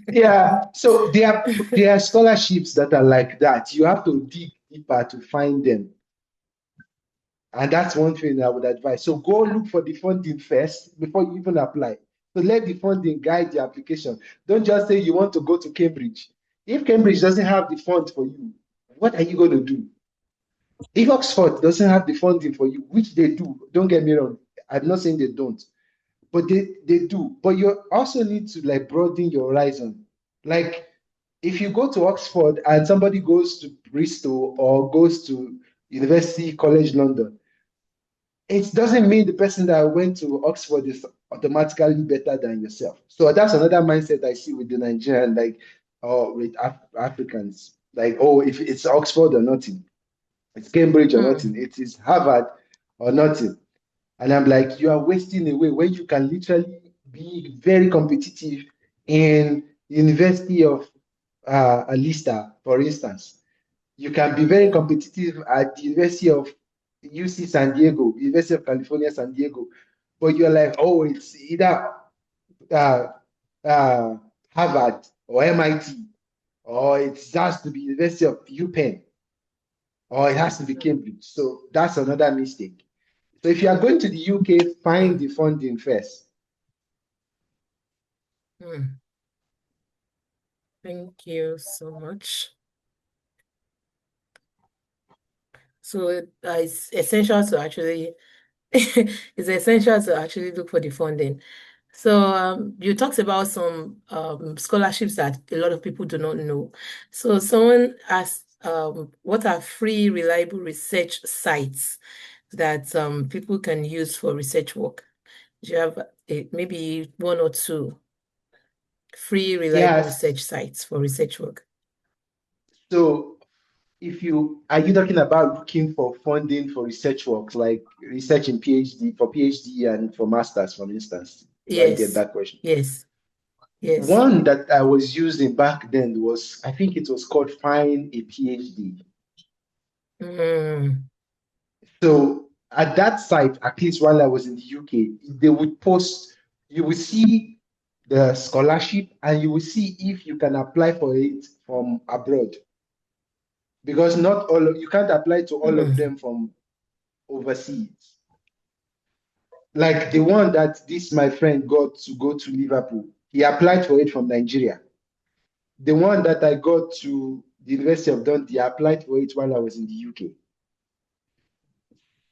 Speaker 3: Yeah, so there are scholarships that are like that. You have to dig deeper to find them. And that's one thing I would advise. So go look for the funding first before you even apply. So let the funding guide the application. Don't just say you want to go to Cambridge. If Cambridge doesn't have the fund for you, what are you going to do? If Oxford doesn't have the funding for you, which they do, don't get me wrong, I'm not saying they don't, but they do. But you also need to like broaden your horizon. Like if you go to Oxford and somebody goes to Bristol or goes to University College London, it doesn't mean the person that went to Oxford is automatically better than yourself. So that's another mindset I see with the Nigerian, like, or with Africans. Like, oh, if it's Oxford or nothing, it's Cambridge or nothing,
Speaker 1: Mm,
Speaker 3: it is Harvard or nothing. And I'm like, you are wasting away when you can literally be very competitive in University of Alista, for instance. You can be very
Speaker 1: mm,
Speaker 3: competitive at the University of UC San Diego, University of California, San Diego, but you're like, oh, it's either uh, uh, Harvard or MIT, or it has to be University of UPenn, or it has to be
Speaker 1: mm,
Speaker 3: Cambridge. So that's another mistake. So if you are going to the UK, find
Speaker 1: mm,
Speaker 3: the funding first.
Speaker 1: mm. Thank you so much. So it's essential to actually it's essential to actually look for the funding. So you talked about some scholarships that a lot of people do not know. So someone asked, what are free, reliable research sites that people can use for research work? Do you have maybe one or two free, reliable
Speaker 3: Yes.
Speaker 1: research sites for research work?
Speaker 3: So if you are you talking about looking for funding for research work, like research in PhD for PhD and for masters, for instance, if I get
Speaker 1: Yes,
Speaker 3: that question.
Speaker 1: yes, yes.
Speaker 3: One that I was using back then was, I think it was called Find a PhD.
Speaker 1: Mm,
Speaker 3: So at that site, at least while I was in the UK, they would post, you would see the scholarship and you will see if you can apply for it from abroad. Because not all of, you can't apply to all of
Speaker 1: mm,
Speaker 3: them from overseas. Like the one that this my friend got to go to Liverpool, he applied for it from Nigeria. The one that I got to the University of Dundee, I applied for it while I was in the UK.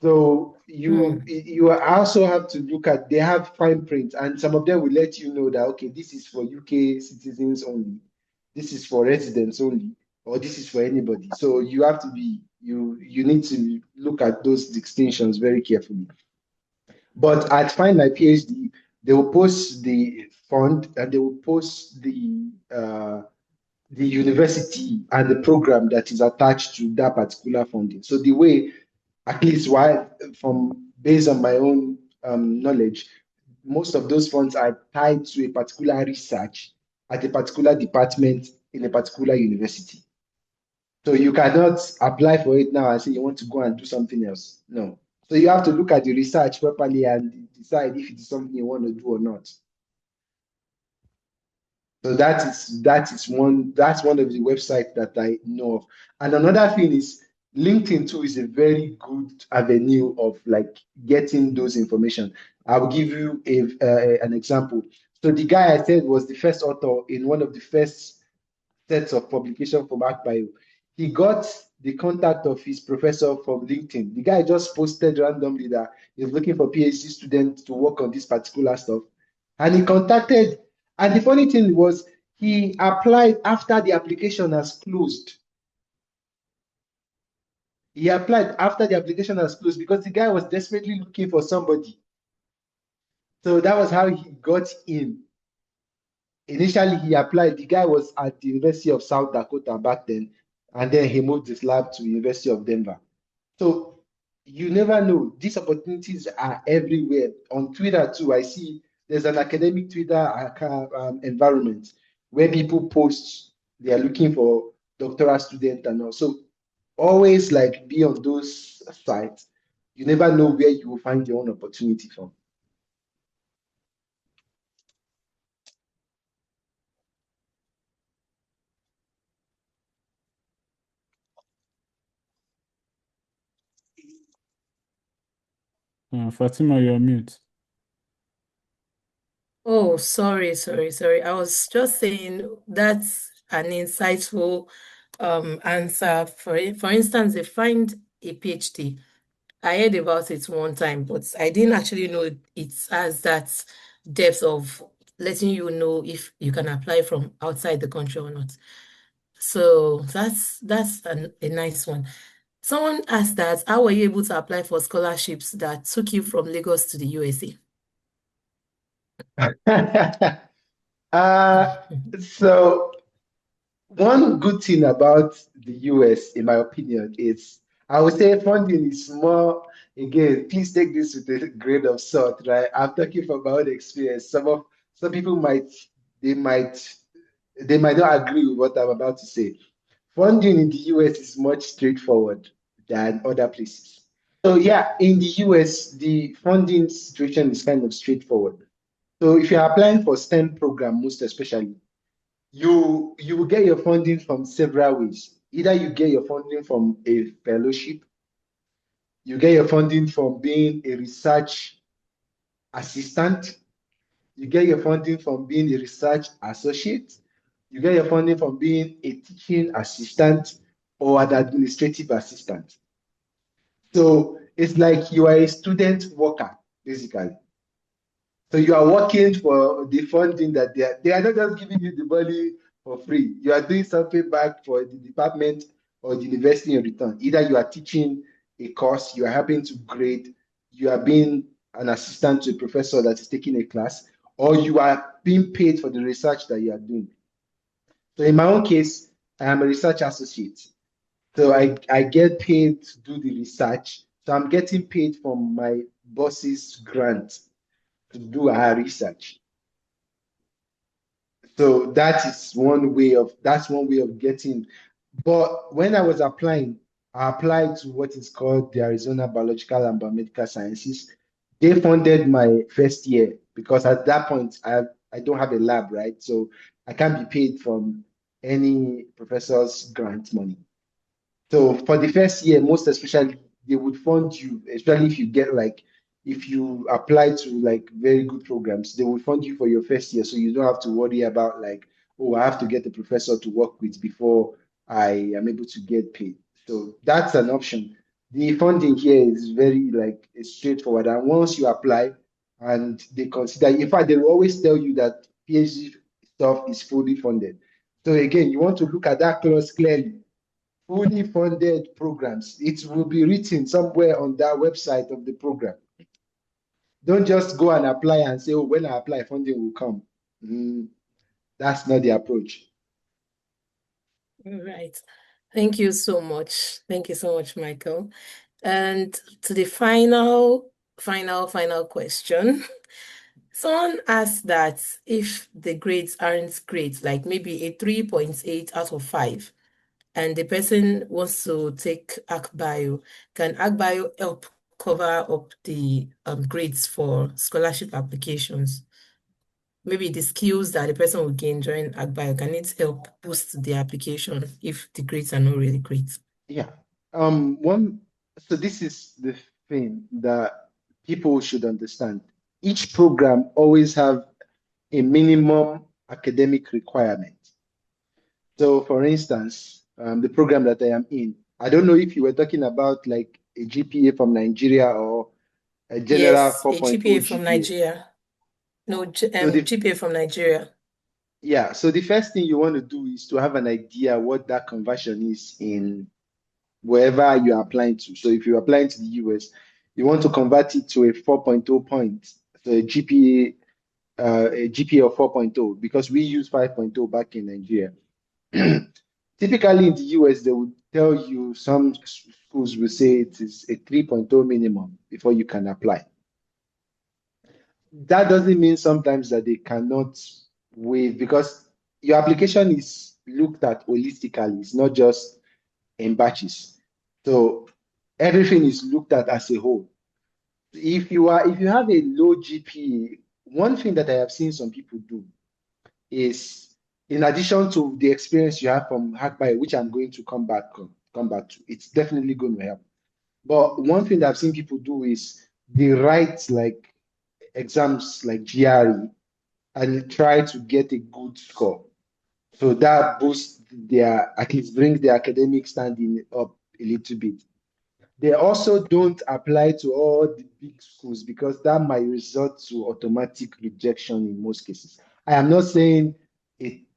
Speaker 3: So you also have to look at, they have fine print, and some of them will let you know that okay, this is for UK citizens only, this is for residents only, or this is for anybody. So you have to be you need to look at those distinctions very carefully. But at Find My PhD, they will post the fund and they will post the university and the program that is attached to that particular funding. So the way, at least why, from based on my own knowledge, most of those funds are tied to a particular research at a particular department in a particular university. So you cannot apply for it now and say you want to go and do something else. No. So you have to look at the research properly and decide if it is something you want to do or not. So that's one of the websites that I know of. And another thing is LinkedIn too is a very good avenue of like getting those information. I will give you an example. So the guy I said was the first author in one of the first sets of publication from HackBio. He got the contact of his professor from LinkedIn. The guy just posted randomly that he's looking for PhD students to work on this particular stuff. And he contacted, and the funny thing was he applied after the application has closed. He applied after the application has closed because the guy was desperately looking for somebody. So that was how he got in. Initially, he applied. The guy was at the University of South Dakota back then, and then he moved his lab to University of Denver. So you never know. These opportunities are everywhere. On Twitter too, I see there's an academic Twitter environment where people post they are looking for doctoral student and all. So always like be on those sites. You never know where you will find your own opportunity from.
Speaker 4: Fatima, you're mute.
Speaker 1: Oh, sorry. I was just saying that's an insightful answer. For instance, if find a PhD. I heard about it one time, but I didn't actually know it has that depth of letting you know if you can apply from outside the country or not. So that's a nice one. Someone asked that, how were you able to apply for scholarships that took you from Lagos to the USA?
Speaker 3: uh, so one good thing about the US, in my opinion, is I would say funding is more, again, please take this with a grain of salt, right? I'm talking from my own experience. Some people they might they might not agree with what I'm about to say. Funding in the US is much straightforward than other places. So yeah, in the US, the funding situation is kind of straightforward. So if you're applying for STEM program, most especially, you will get your funding from several ways. Either you get your funding from a fellowship, you get your funding from being a research assistant, you get your funding from being a research associate, you get your funding from being a teaching assistant or an administrative assistant. So it's like you are a student worker, basically. So you are working for the funding that they are not just giving you the money for free. You are doing something back for the department or the university in return. Either you are teaching a course, you are helping to grade, you are being an assistant to a professor that is taking a class, or you are being paid for the research that you are doing. So in my own case, I am a research associate. So I get paid to do the research. So I'm getting paid from my boss's grant to do our research. So that's one way of getting. But when I was applying, I applied to what is called the Arizona Biological and Biomedical Sciences. They funded my first year because at that point I don't have a lab, right? So I can't be paid from any professor's grant money. So for the first year, most especially, they would fund you, especially if you get like, if you apply to like very good programs, they will fund you for your first year. So you don't have to worry about like, oh, I have to get a professor to work with before I am able to get paid. So that's an option. The funding here is very like it's straightforward. And once you apply and they consider, in fact, they will always tell you that PhD stuff is fully funded. So again, you want to look at that clause clearly. Fully funded programs. It will be written somewhere on that website of the program. Don't just go and apply and say, oh, when I apply, funding will come. That's not the approach.
Speaker 1: All right. Thank you so much. Thank you so much, Michael. And to the final question. Someone asked that if the grades aren't great, like maybe a 3.8 out of 5, and the person wants to take HackBio, can HackBio help cover up the grades for scholarship applications? Maybe the skills that the person will gain during HackBio, can it help boost the application if the grades are not really great?
Speaker 3: Yeah. One, so this is the thing that people should understand. Each program always have a minimum academic requirement. So for instance, the program that I am in, I don't know if you were talking about like a GPA from Nigeria or a general
Speaker 1: Yes, a
Speaker 3: 4.0
Speaker 1: GPA from
Speaker 3: GPA.
Speaker 1: Nigeria. No,
Speaker 3: So the
Speaker 1: GPA from Nigeria.
Speaker 3: yeah, so the first thing you want to do is to have an idea what that conversion is in wherever you are applying to. So if you're applying to the US, you want to convert it to a 4.0 point, so a GPA of 4.0 because we use 5.0 back in Nigeria. Typically in the US, they would tell you some schools will say it is a 3.0 minimum before you can apply. That doesn't mean sometimes that they cannot waive because your application is looked at holistically. It's not just in batches. So everything is looked at as a whole. If you have a low GPA, one thing that I have seen some people do is in addition to the experience you have from HackBio, which I'm going to come back to, it's definitely going to help. But one thing that I've seen people do is they write like exams like GRE and try to get a good score. So that boosts at least brings their academic standing up a little bit. They also don't apply to all the big schools because that might result to automatic rejection in most cases. I am not saying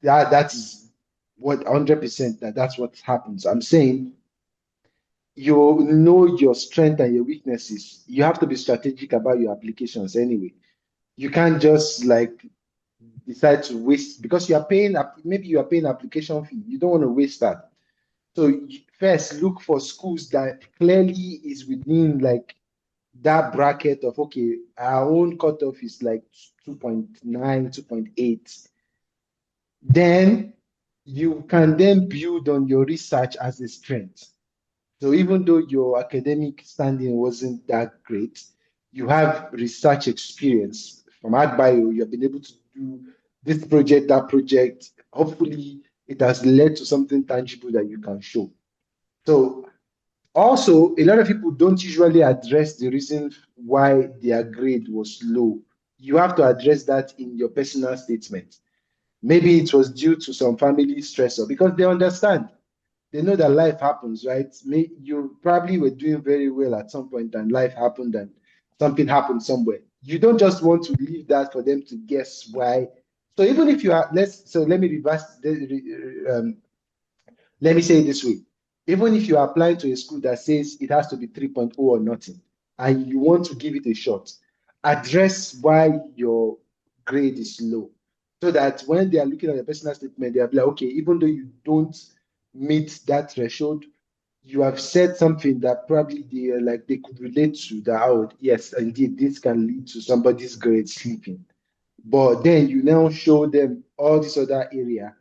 Speaker 3: that is what 100% that's what happens. I'm saying you know your strength and your weaknesses. You have to be strategic about your applications anyway. You can't just like decide to waste because you are paying maybe you are paying application fee. You don't want to waste that. So first look for schools that clearly is within like that bracket of okay, our own cutoff is like 2.9, 2.8. Then you can then build on your research as a strength. So even though your academic standing wasn't that great, you have research experience from AgBio. You have been able to do this project, that project. Hopefully, it has led to something tangible that you can show. So also, a lot of people don't usually address the reason why their grade was low. You have to address that in your personal statement. Maybe it was due to some family stressor because they understand. They know that life happens, right? You probably were doing very well at some point and life happened and something happened somewhere. You don't just want to leave that for them to guess why. So even if you are, let me let me say it this way. Even if you are applying to a school that says it has to be 3.0 or nothing, and you want to give it a shot, address why your grade is low. So that when they are looking at your personal statement, they are like, okay, even though you don't meet that threshold, you have said something that probably they could relate to that, oh, yes, indeed, this can lead to somebody's grade slipping. But then you now show them all this other area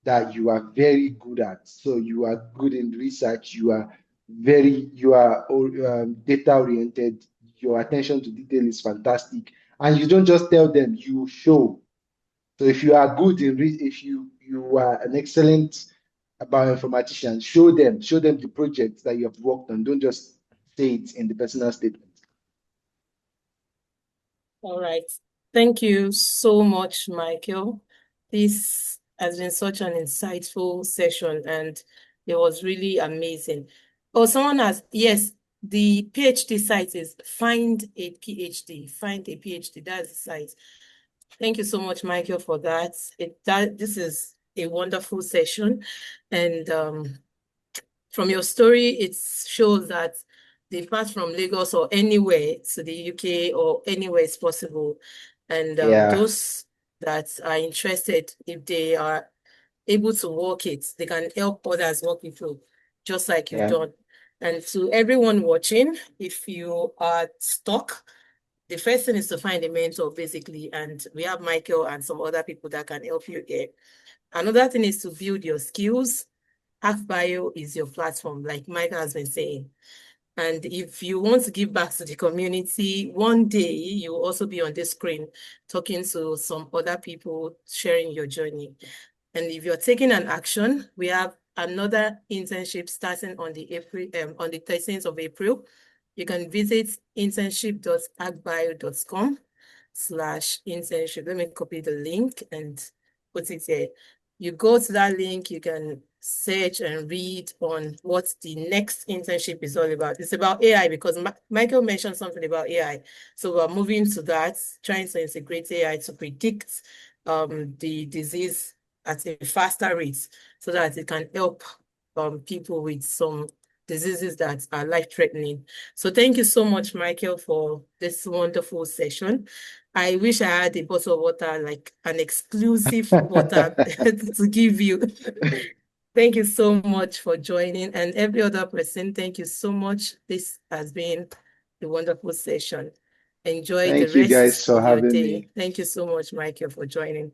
Speaker 3: that you are very good at. So you are good in research, you are data oriented, your attention to detail is fantastic. And you don't just tell them, you show. So if you are good if you are an excellent bioinformatician, show them the projects that you have worked on. Don't just say it in the personal statement.
Speaker 1: All right. Thank you so much, Michael. This has been such an insightful session, and it was really amazing. Oh, someone has, yes, the PhD site is Find a PhD. Find a PhD. That's the site. Thank you so much, Michael, for that. This is a wonderful session, and from your story, it shows that they pass from Lagos or anywhere to the UK or anywhere is possible. And
Speaker 3: Yeah.
Speaker 1: those that are interested, if they are able to work it, they can help others work it through, just like you've
Speaker 3: Yeah.
Speaker 1: done. And to everyone watching, if you are stuck, the first thing is to find a mentor, basically. And we have Michael and some other people that can help you here. Another thing is to build your skills. HackBio is your platform, like Michael has been saying. And if you want to give back to the community, one day you'll also be on this screen talking to some other people, sharing your journey. And if you're taking an action, we have another internship starting on the 13th of April. You can visit internship.hackbio.com/internship. Let me copy the link and put it here. You go to that link, you can search and read on what the next internship is all about. It's about AI because Michael mentioned something about AI. So we're moving to that, trying to integrate AI to predict the disease at a faster rate so that it can help people with some diseases that are life-threatening. So thank you so much, Michael, for this wonderful session. I wish I had a bottle of water, like an exclusive water to give you. Thank you so much for joining. And every other person, thank you so much. This has been a wonderful session. Enjoy the
Speaker 3: Thank you guys
Speaker 1: rest
Speaker 3: for
Speaker 1: of your
Speaker 3: having
Speaker 1: day.
Speaker 3: me.
Speaker 1: Thank you so much, Michael, for joining.